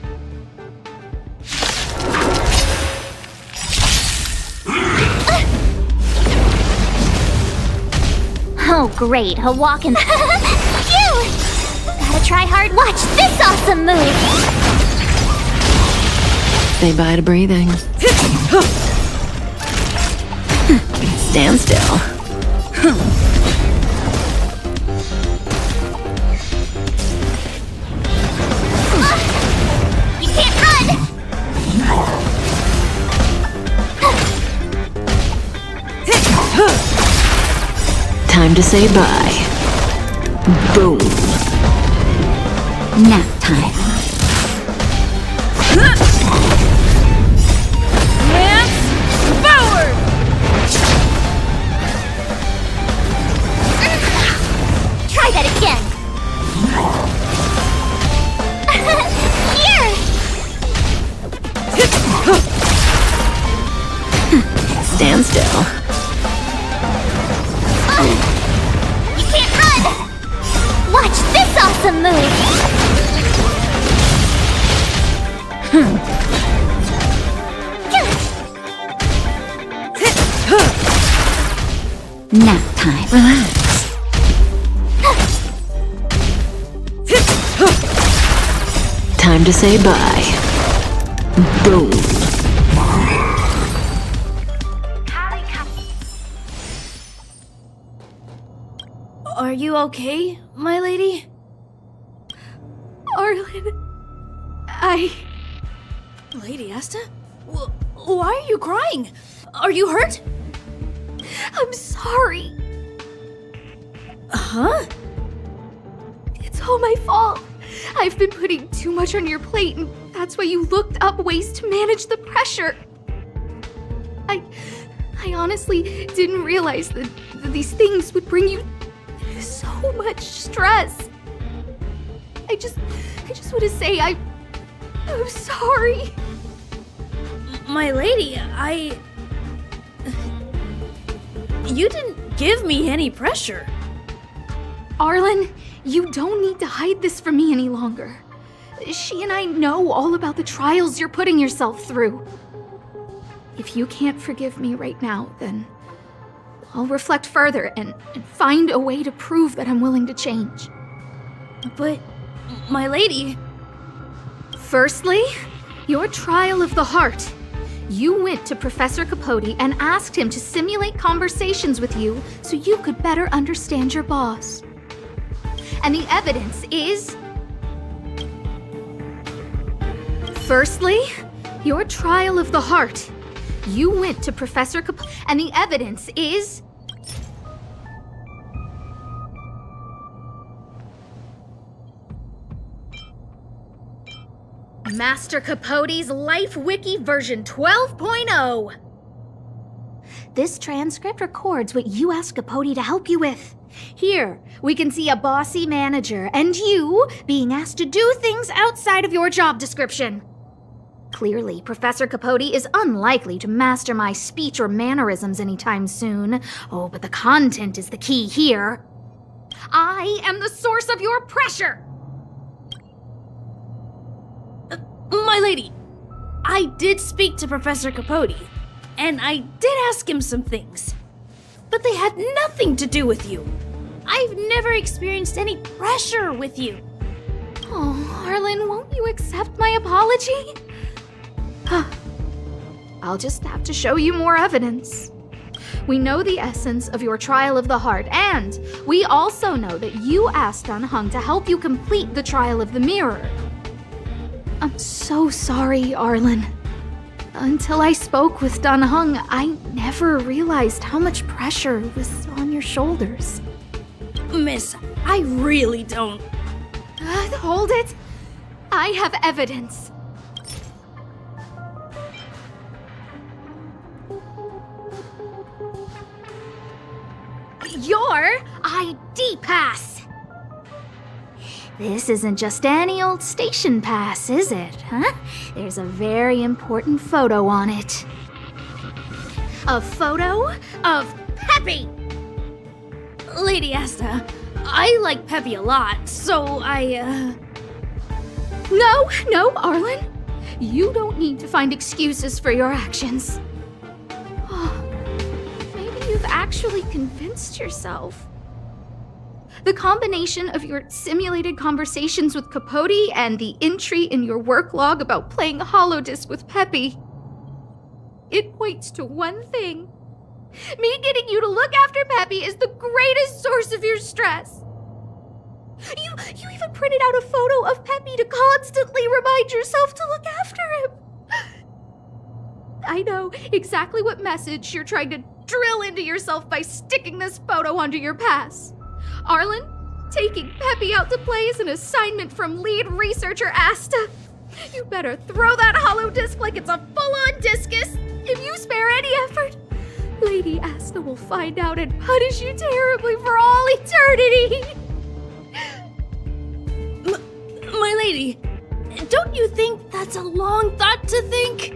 Oh, great. A walk in... Phew! Gotta try hard. Watch this awesome move! Say bye to breathing. Stand still. You can't run! Time to say bye. Boom. Nap time. Hands forward! Try that again. Here! Stand still. You can't run! Watch this awesome move! Nap time. Relax. Time to say bye. Boom. Are you okay, my lady? Arlen, Lady Asta? Why are you crying? Are you hurt? I'm sorry. Huh? It's all my fault. I've been putting too much on your plate, and that's why you looked up ways to manage the pressure. I honestly didn't realize that these things would bring you so much stress. I just want to say I'm sorry. My lady, You didn't give me any pressure. Arlen, you don't need to hide this from me any longer. She and I know all about the trials you're putting yourself through. If you can't forgive me right now, then I'll reflect further and find a way to prove that I'm willing to change. But, my lady... Firstly, your trial of the heart. You went to Professor Capote and asked him to simulate conversations with you so you could better understand your boss. And the evidence is... Firstly, your trial of the heart. You went to Professor Capote, and the evidence is... Master Capote's Life Wiki version 12.0. This transcript records what you asked Capote to help you with. Here, we can see a bossy manager and you being asked to do things outside of your job description. Clearly, Professor Capote is unlikely to master my speech or mannerisms anytime soon. Oh, but the content is the key here. I am the source of your pressure! My lady, I did speak to Professor Capote, and I did ask him some things. But they had nothing to do with you. I've never experienced any pressure with you. Oh, Arlen, won't you accept my apology? I'll just have to show you more evidence. We know the essence of your trial of the heart, and we also know that you asked Dunhung to help you complete the trial of the mirror. I'm so sorry, Arlen. Until I spoke with Dunhung, I never realized how much pressure was on your shoulders. Miss, I really don't. Hold it. I have evidence. Your ID pass. This isn't just any old station pass, is it, huh? There's a very important photo on it. A photo of Peppy! Lady Asta, I like Peppy a lot, so No, Arlen. You don't need to find excuses for your actions. Maybe you've actually convinced yourself. The combination of your simulated conversations with Capote and the entry in your work log about playing holodisc with Peppy, it points to one thing. Me getting you to look after Peppy is the greatest source of your stress. You even printed out a photo of Peppy to constantly remind yourself to look after him. I know exactly what message you're trying to drill into yourself by sticking this photo onto your pass. Arlen, taking Peppy out to play is an assignment from lead researcher Asta. You better throw that holodisc like it's a full-on discus. If you spare any effort, Lady Asta will find out and punish you terribly for all eternity. My lady, don't you think that's a long thought to think?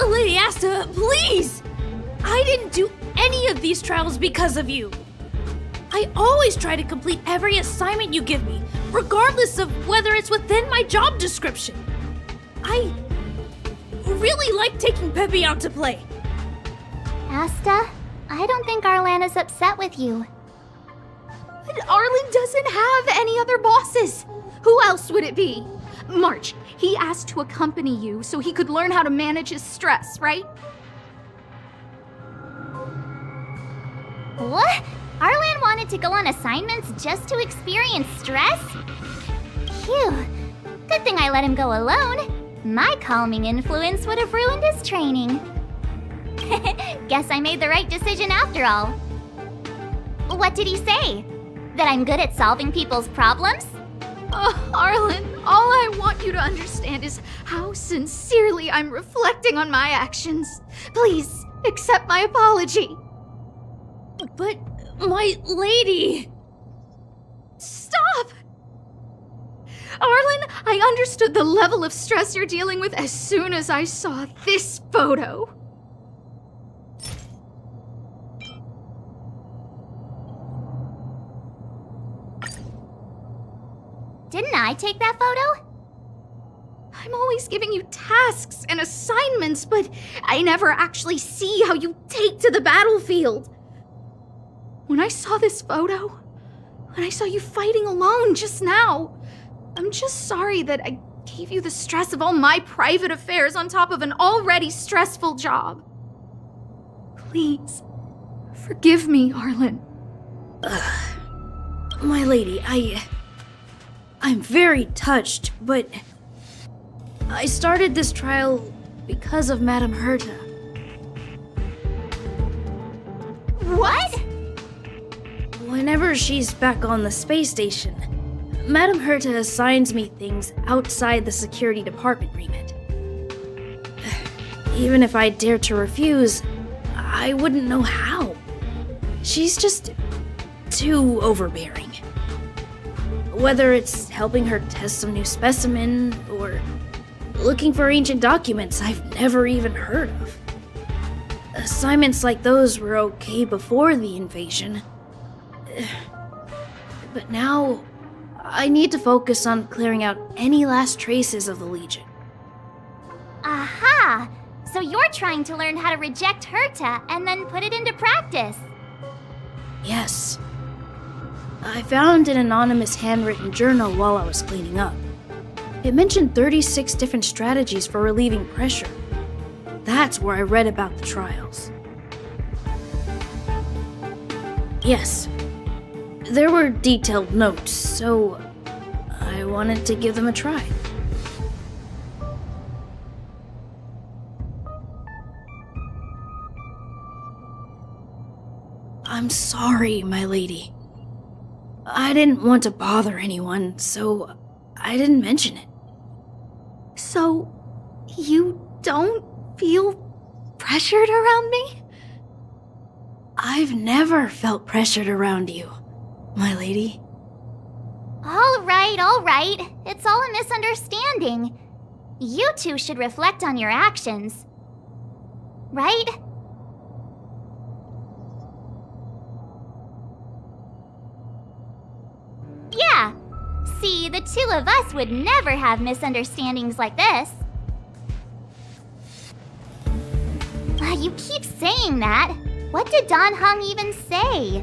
Lady Asta, please! I didn't do any of these trials because of you. I always try to complete every assignment you give me, regardless of whether it's within my job description. I really like taking Peppy out to play. Asta, I don't think Arlan is upset with you. But Arlen doesn't have any other bosses. Who else would it be? March, he asked to accompany you so he could learn how to manage his stress, right? What? Arlan wanted to go on assignments just to experience stress? Phew. Good thing I let him go alone. My calming influence would have ruined his training. Guess I made the right decision after all. What did he say? That I'm good at solving people's problems? Oh, Arlen, all I want you to understand is how sincerely I'm reflecting on my actions. Please, accept my apology. But, my lady... Stop! Arlen, I understood the level of stress you're dealing with as soon as I saw this photo. Didn't I take that photo? I'm always giving you tasks and assignments, but I never actually see how you take to the battlefield. When I saw this photo, when I saw you fighting alone just now, I'm just sorry that I gave you the stress of all my private affairs on top of an already stressful job. Please, forgive me, Arlen. My lady, I'm very touched, but I started this trial because of Madame Herta. What? Whenever she's back on the space station, Madame Herta assigns me things outside the security department remit. Even if I dared to refuse, I wouldn't know how. She's just too overbearing. Whether it's helping her test some new specimen, or looking for ancient documents I've never even heard of. Assignments like those were okay before the invasion. But now, I need to focus on clearing out any last traces of the Legion. Aha! So you're trying to learn how to reject Herta and then put it into practice. Yes. I found an anonymous handwritten journal while I was cleaning up. It mentioned 36 different strategies for relieving pressure. That's where I read about the trials. Yes. There were detailed notes, so I wanted to give them a try. I'm sorry, my lady. I didn't want to bother anyone, so I didn't mention it. So, you don't feel pressured around me? I've never felt pressured around you, my lady. All right. It's all a misunderstanding. You two should reflect on your actions. Right? Yeah. See, the two of us would never have misunderstandings like this. You keep saying that. What did Don Hung even say?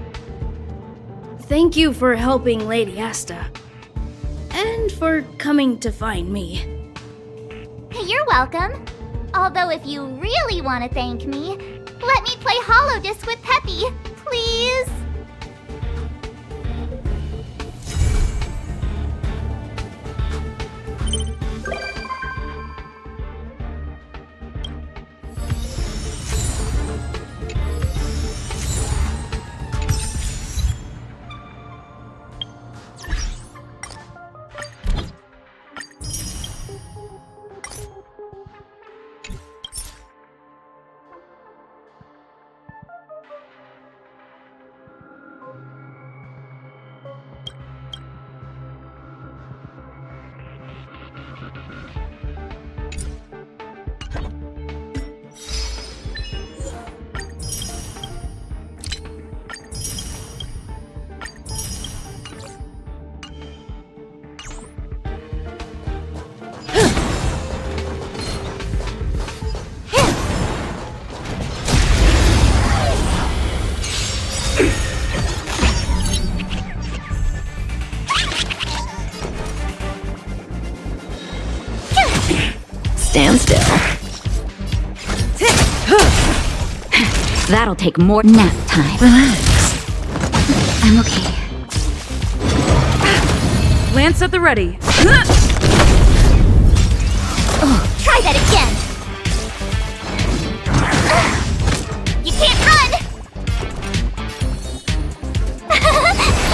Thank you for helping Lady Asta. And for coming to find me. You're welcome. Although if you really want to thank me, let me play Hollow Disc with Peppy, please. Stand still. That'll take more nap time. Relax. I'm okay. Lance at the ready. Try that again. You can't run.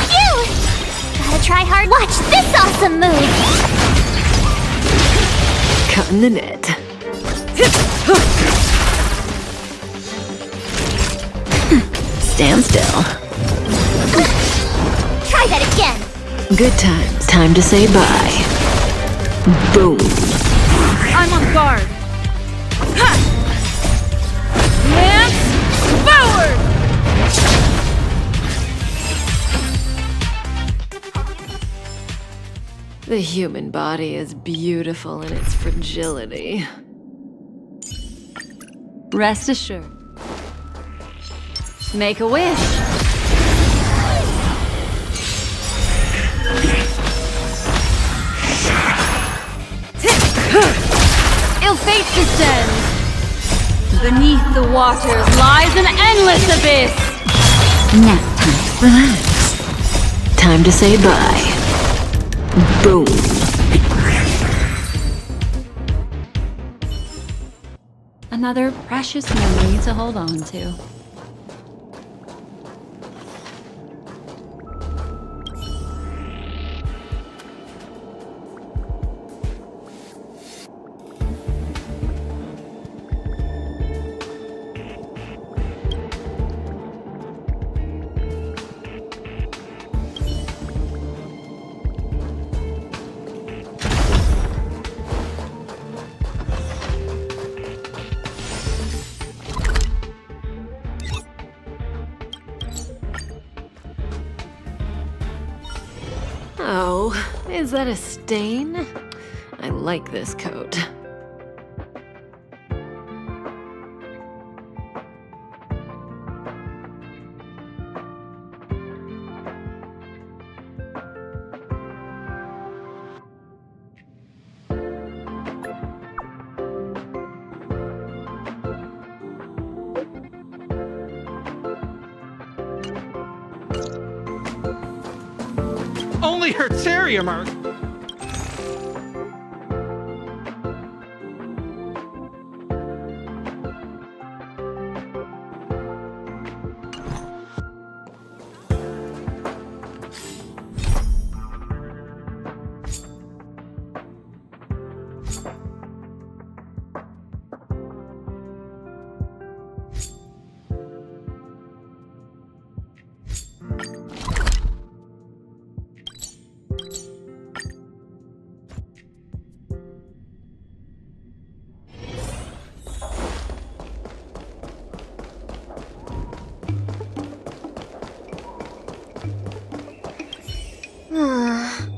Phew! Gotta try hard. Watch this awesome move. Cutting the net. Stand still. Try that again. Good times. Time to say bye. Boom. I'm on guard. Ha! Lance, forward! The human body is beautiful in its fragility. Rest assured. Make a wish. Ill fate descends. Beneath the waters lies an endless abyss. Nap time. Relax. Time to say bye. Boom. Another precious memory to hold on to. Oh, is that a stain? I like this coat. Only Hertarium are...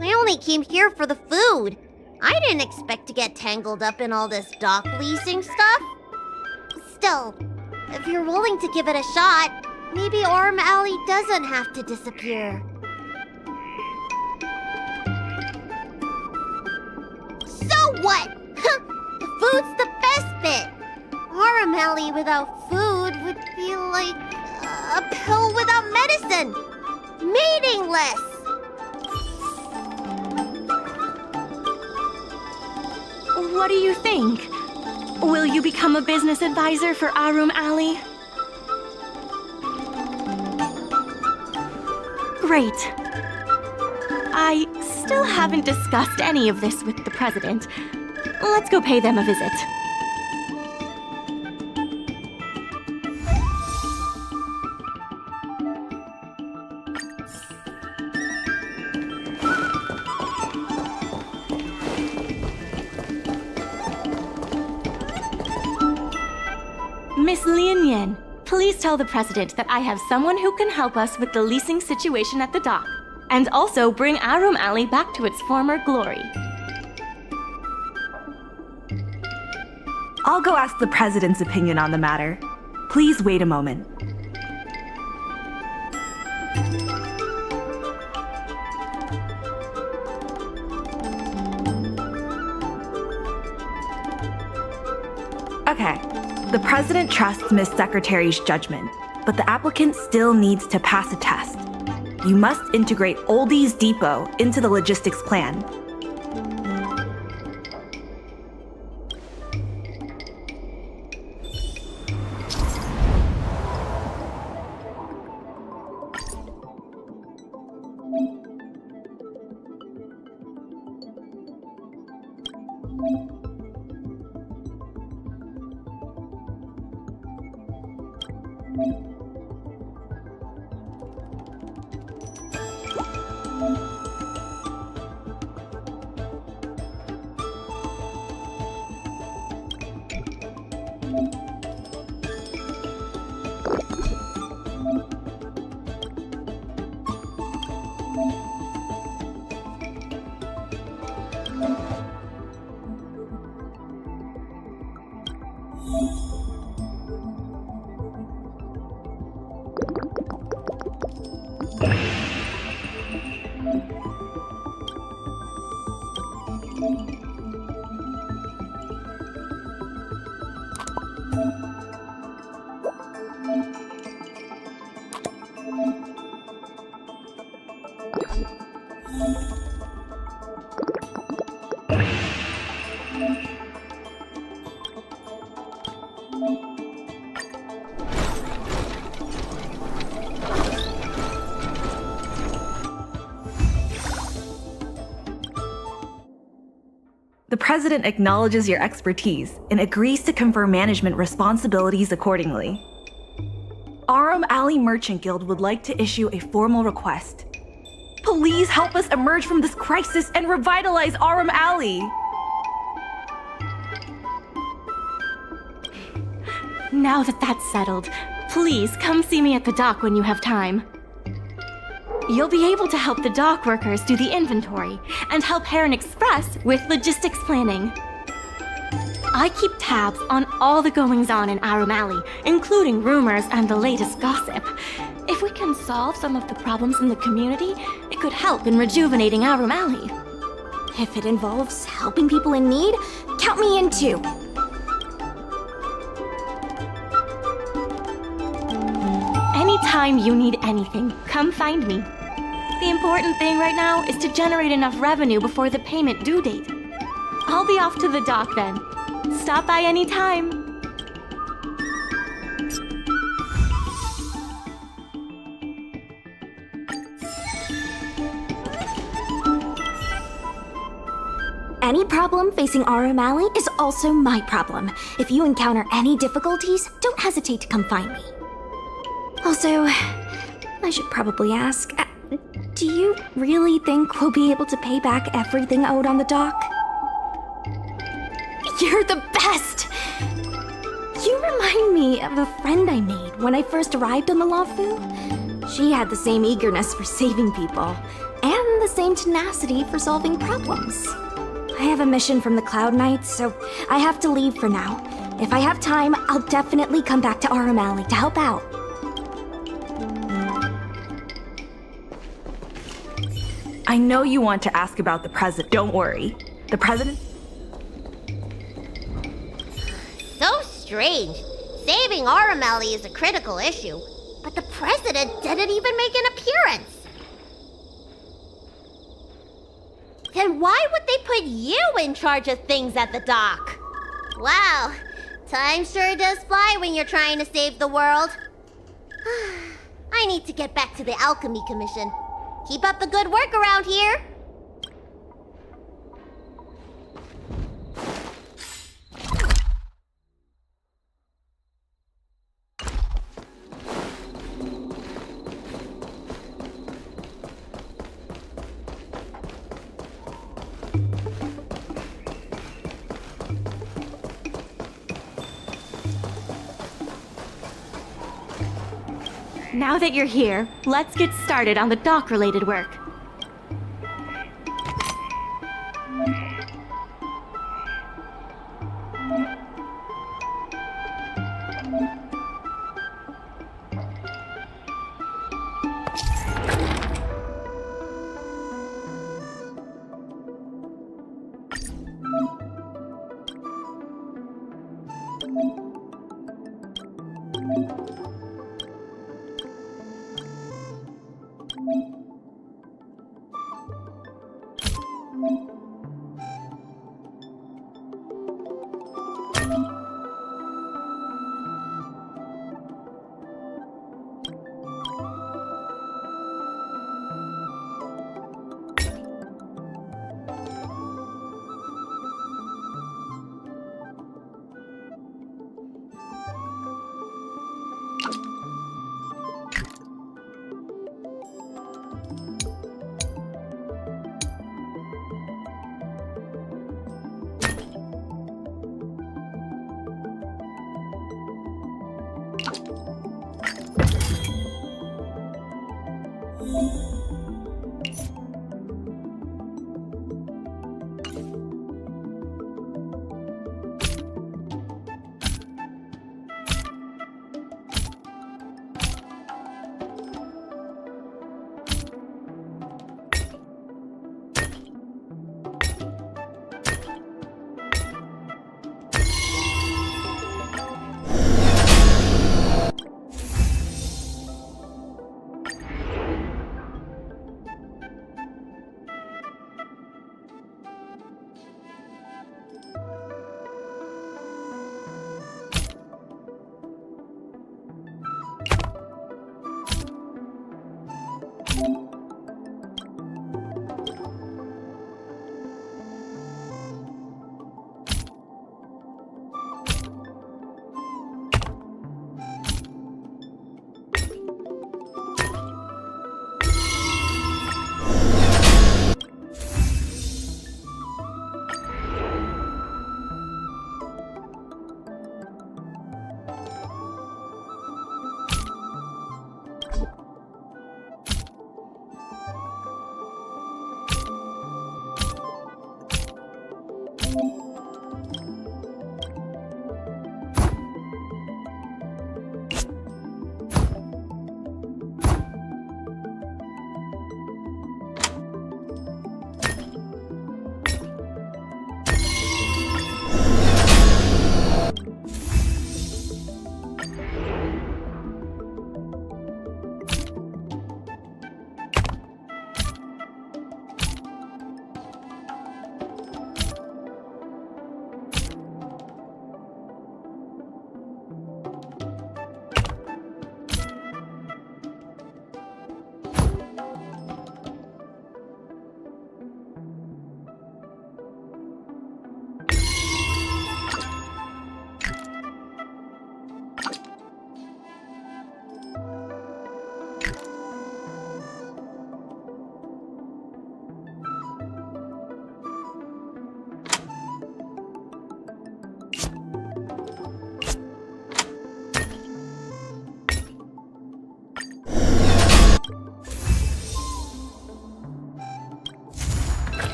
I only came here for the food. I didn't expect to get tangled up in all this dock leasing stuff. Still, if you're willing to give it a shot, maybe Orm Alley doesn't have to disappear. What? The food's the best bit. Arum Alley without food would be like a pill without medicine. Meaningless. What do you think? Will you become a business advisor for Arum Alley? Great. I still haven't discussed any of this with the president. Let's go pay them a visit. Miss Lien Yen, please tell the president that I have someone who can help us with the leasing situation at the dock, and also bring Arum Alley back to its former glory. I'll go ask the president's opinion on the matter. Please wait a moment. Okay. The president trusts Miss Secretary's judgment, but the applicant still needs to pass a test. You must integrate Oldie's Depot into the logistics plan. The president acknowledges your expertise and agrees to confer management responsibilities accordingly. Arum Alley Merchant Guild would like to issue a formal request. Please help us emerge from this crisis and revitalize Arum Alley! Now that that's settled, please come see me at the dock when you have time. You'll be able to help the dock workers do the inventory and help Heron Express with logistics planning. I keep tabs on all the goings-on in Arum Alley, including rumors and the latest gossip. If we can solve some of the problems in the community, it could help in rejuvenating Arum Alley. If it involves helping people in need, count me in too. Anytime you need anything, come find me. The important thing right now is to generate enough revenue before the payment due date. I'll be off to the dock then. Stop by anytime. Any problem facing Arum Alley is also my problem. If you encounter any difficulties, don't hesitate to come find me. Also, I should probably ask, do you really think we'll be able to pay back everything owed on the dock? You're the best! You remind me of a friend I made when I first arrived on the Lafu. She had the same eagerness for saving people, and the same tenacity for solving problems. I have a mission from the Cloud Knights, so I have to leave for now. If I have time, I'll definitely come back to Arum Alley to help out. I know you want to ask about the president. Don't worry. The president... strange. Saving Aurameli is a critical issue, but the president didn't even make an appearance. Then why would they put you in charge of things at the dock? Wow, time sure does fly when you're trying to save the world. I need to get back to the Alchemy Commission. Keep up the good work around here. Now that you're here, let's get started on the dock-related work.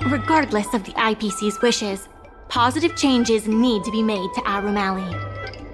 Regardless of the IPC's wishes, positive changes need to be made to Aurameli.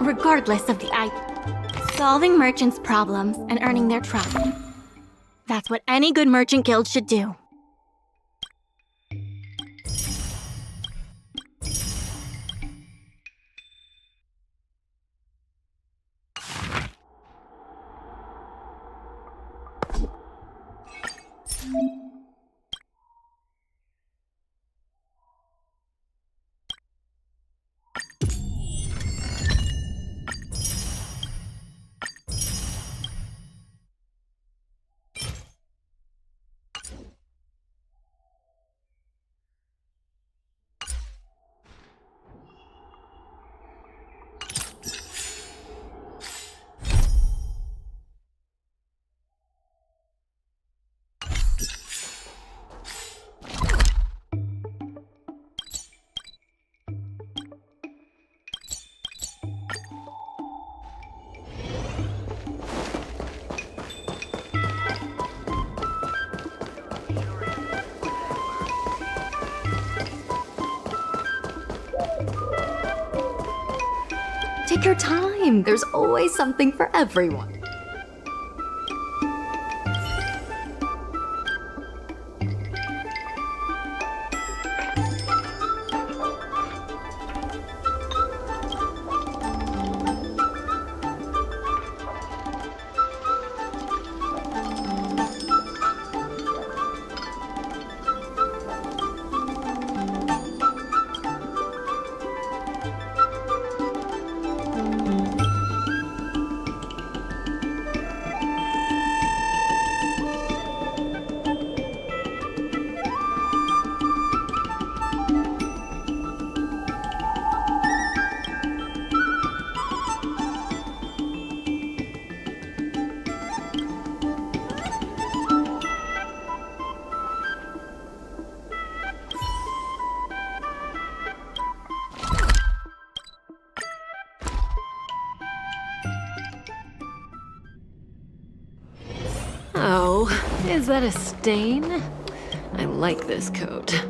regardless of the item. Solving merchants' problems and earning their trust. That's what any good merchant guild should do. Take your time. There's always something for everyone. Oh, is that a stain? I like this coat.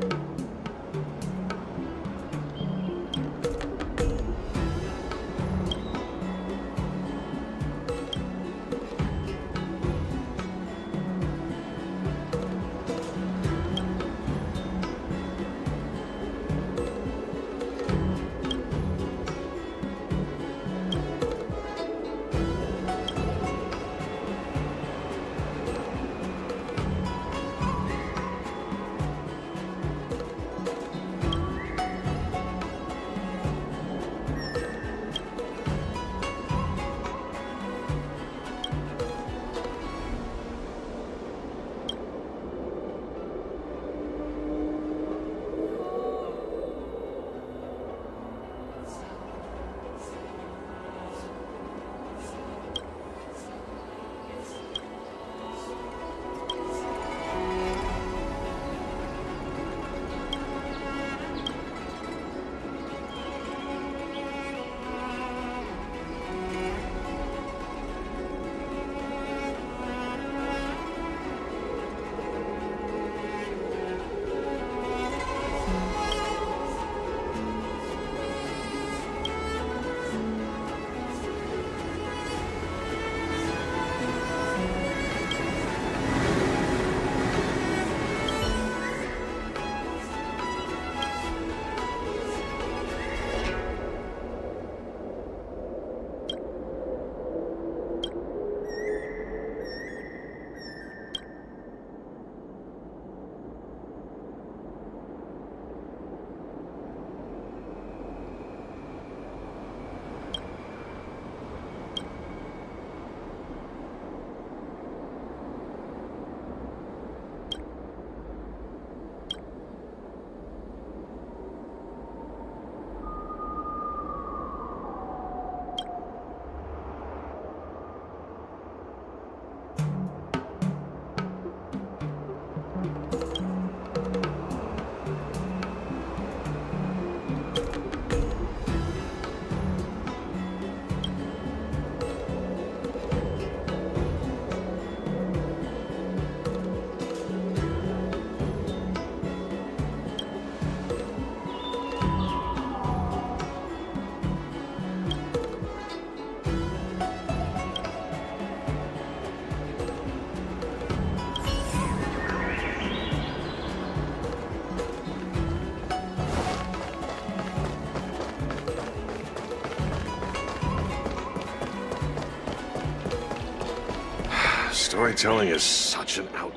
Storytelling is such an outdate.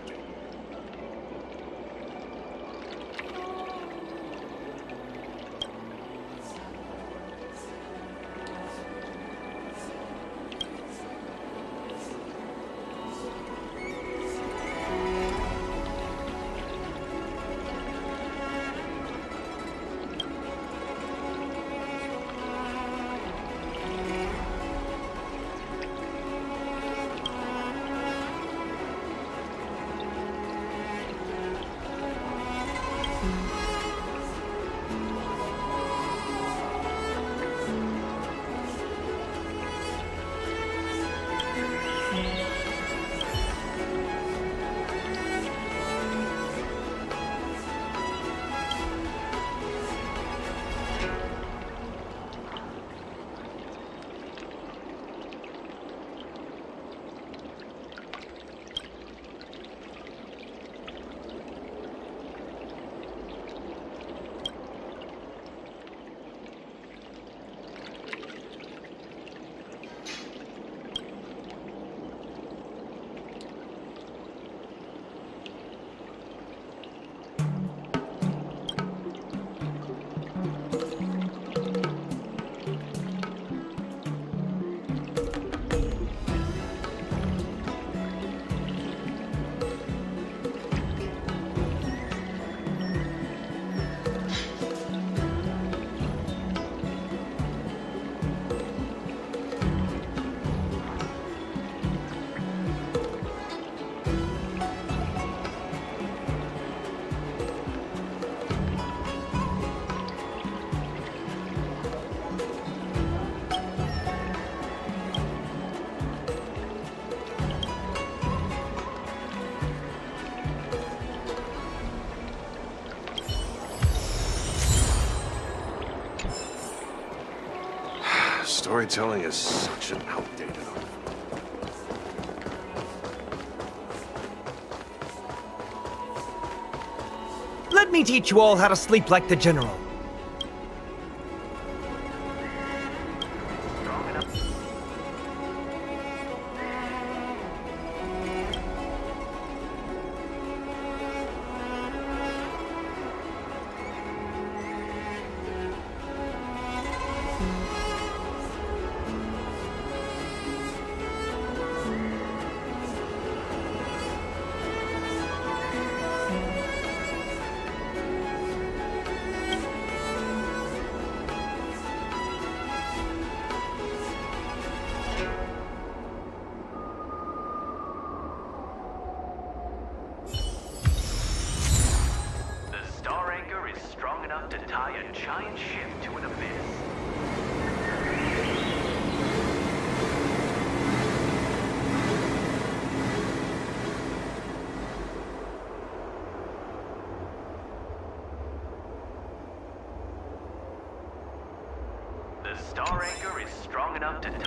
Storytelling is such an outdated art. Let me teach you all how to sleep like the General. To tie a giant ship to an abyss. The star anchor is strong enough to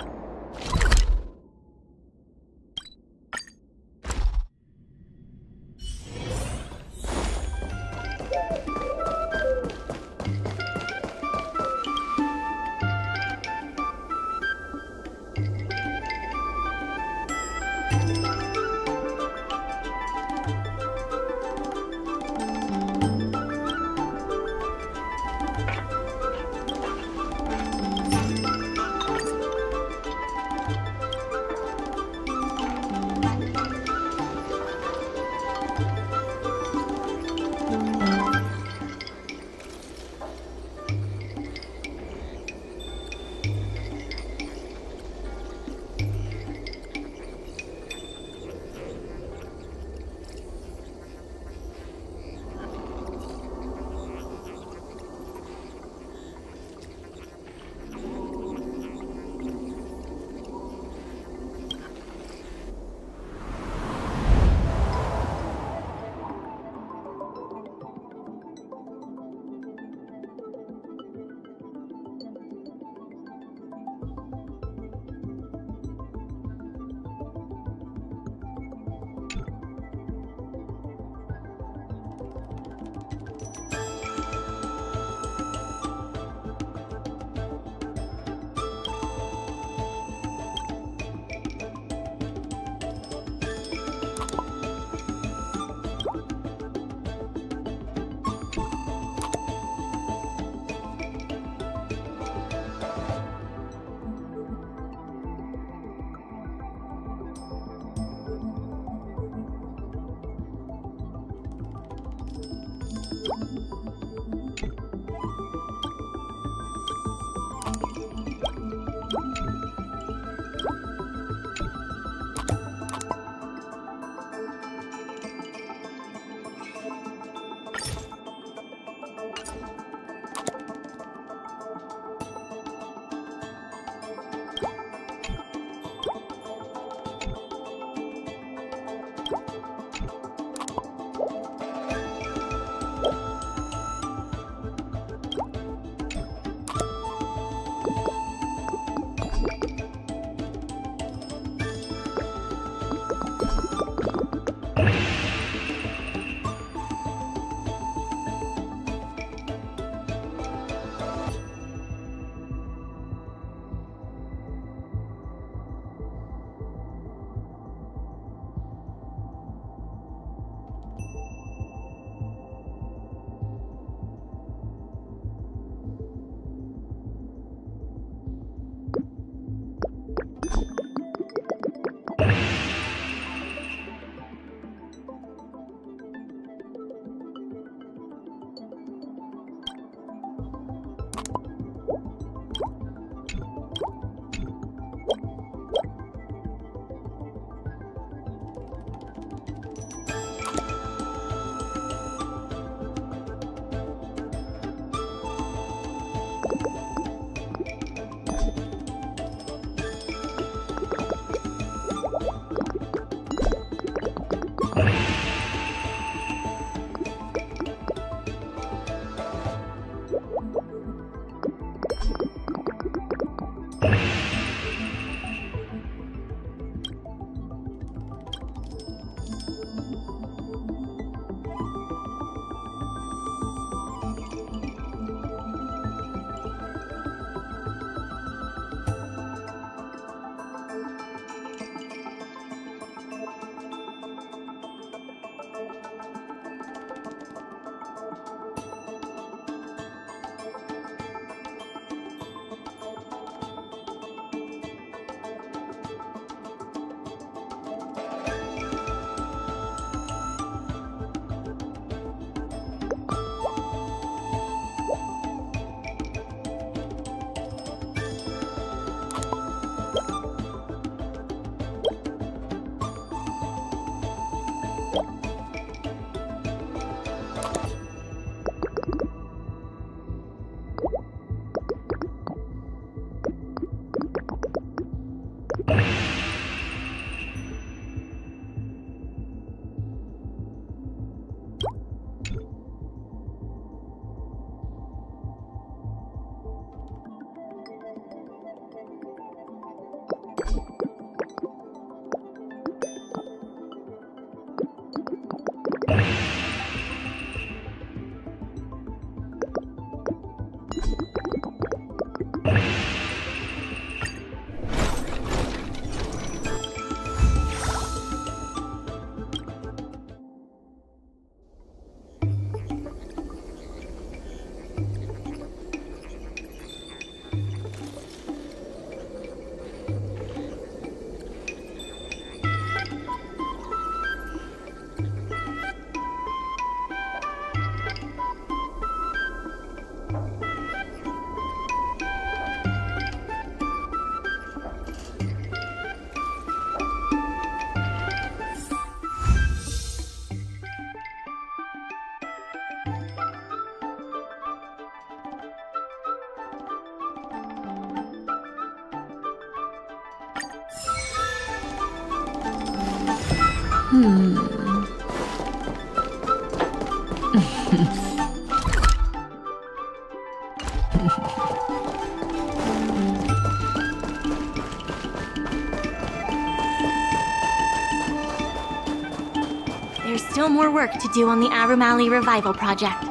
There's still more work to do on the Arum Alley Revival Project.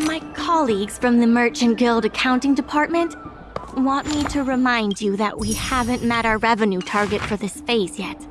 My colleagues from the Merchant Guild Accounting Department want me to remind you that we haven't met our revenue target for this phase yet.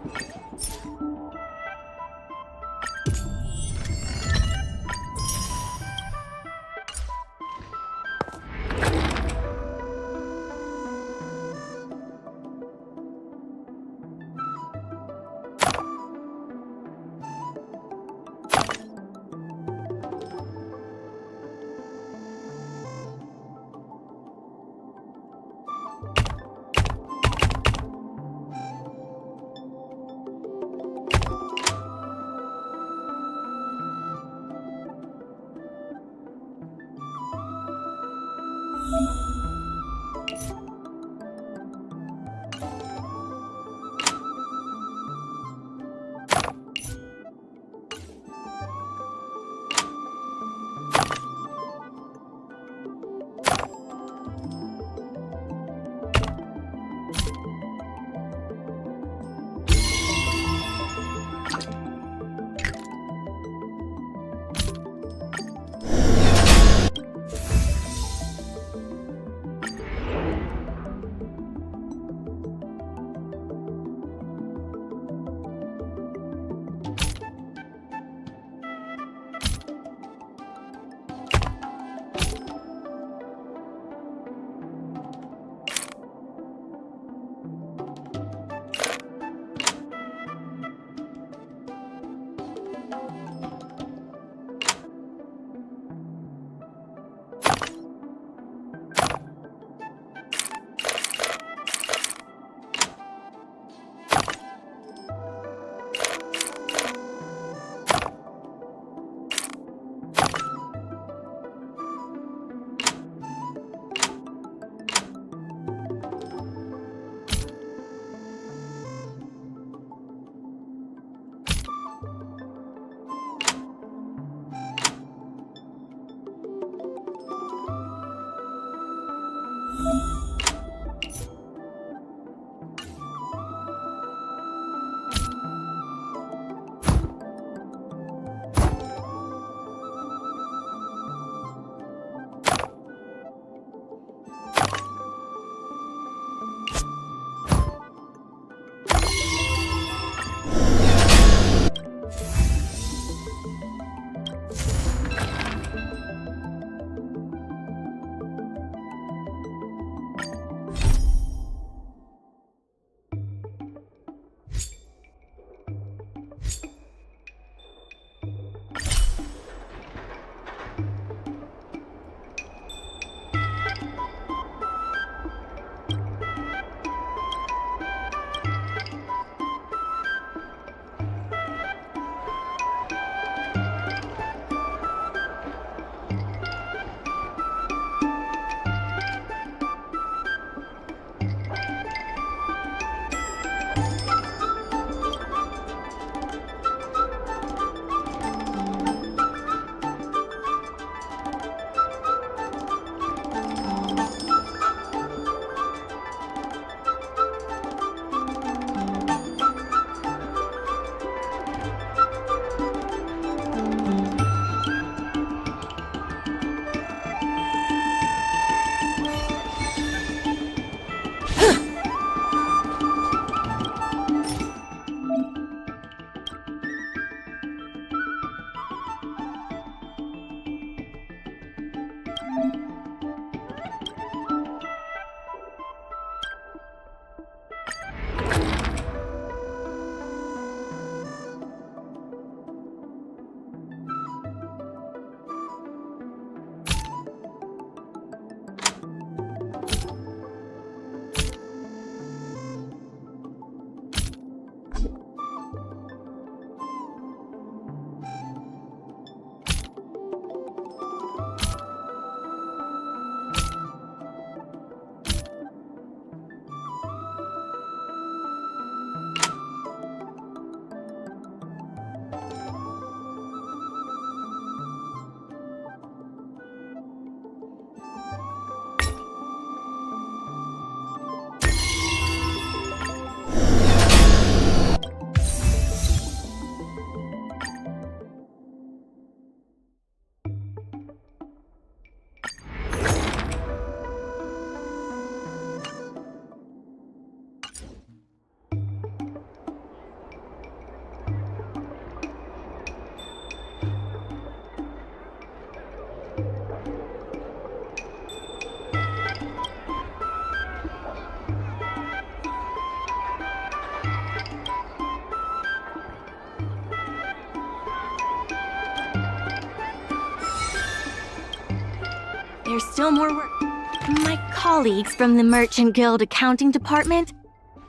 There's still more work. My colleagues from the Merchant Guild accounting department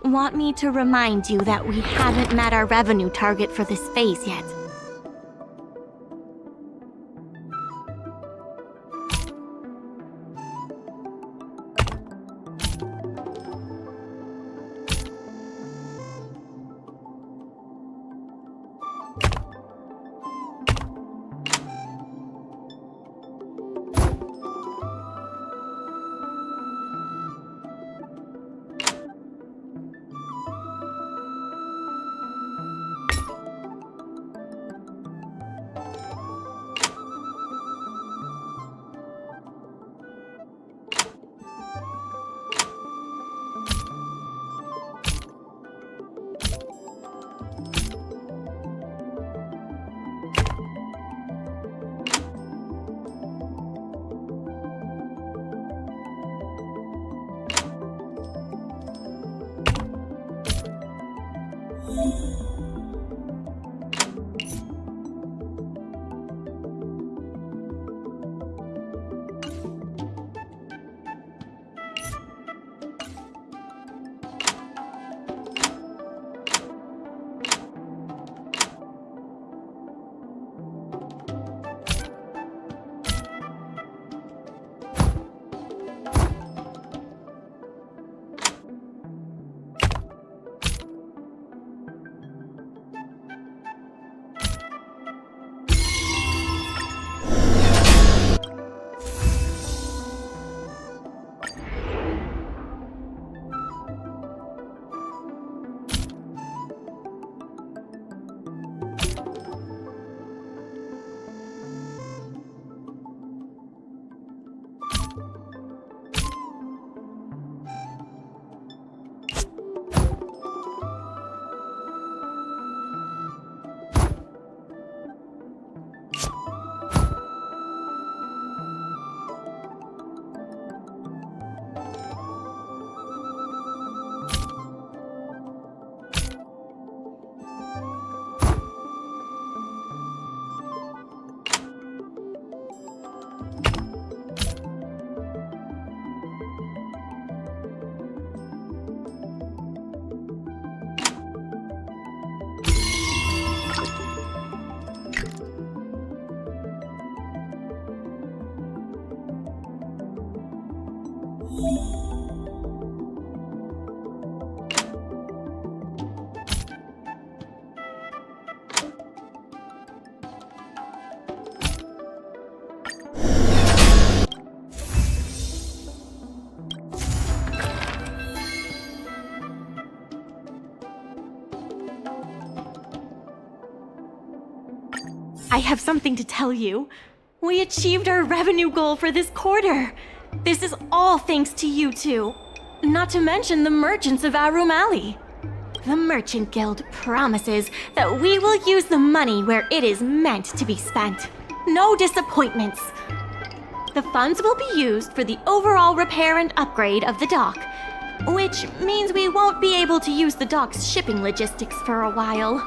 want me to remind you that we haven't met our revenue target for this phase yet. I have something to tell you. We achieved our revenue goal for this quarter. This is all thanks to you two. Not to mention the merchants of Arum Alley. The Merchant Guild promises that we will use the money where it is meant to be spent. No disappointments. The funds will be used for the overall repair and upgrade of the dock, which means we won't be able to use the dock's shipping logistics for a while.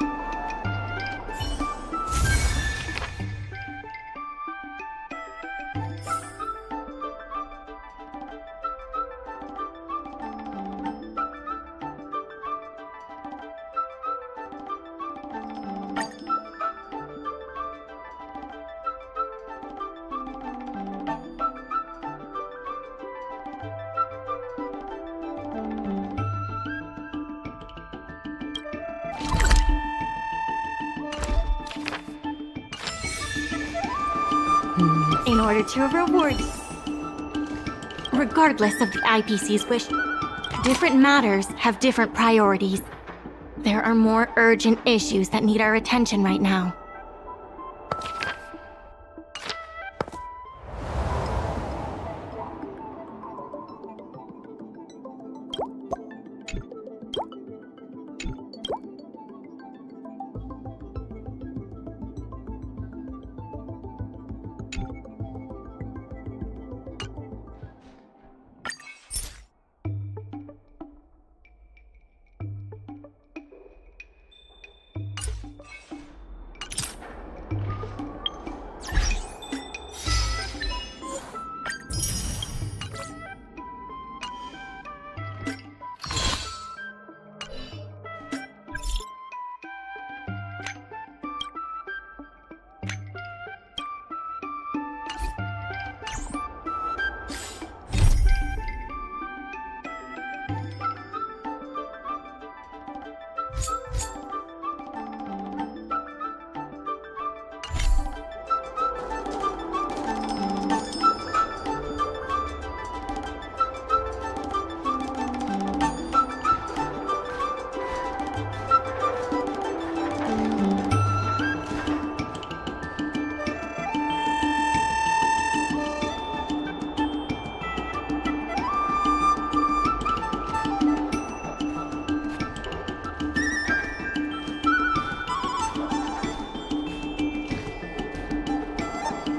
In order to reward you. Regardless of the IPC's wish, different matters have different priorities. There are more urgent issues that need our attention right now.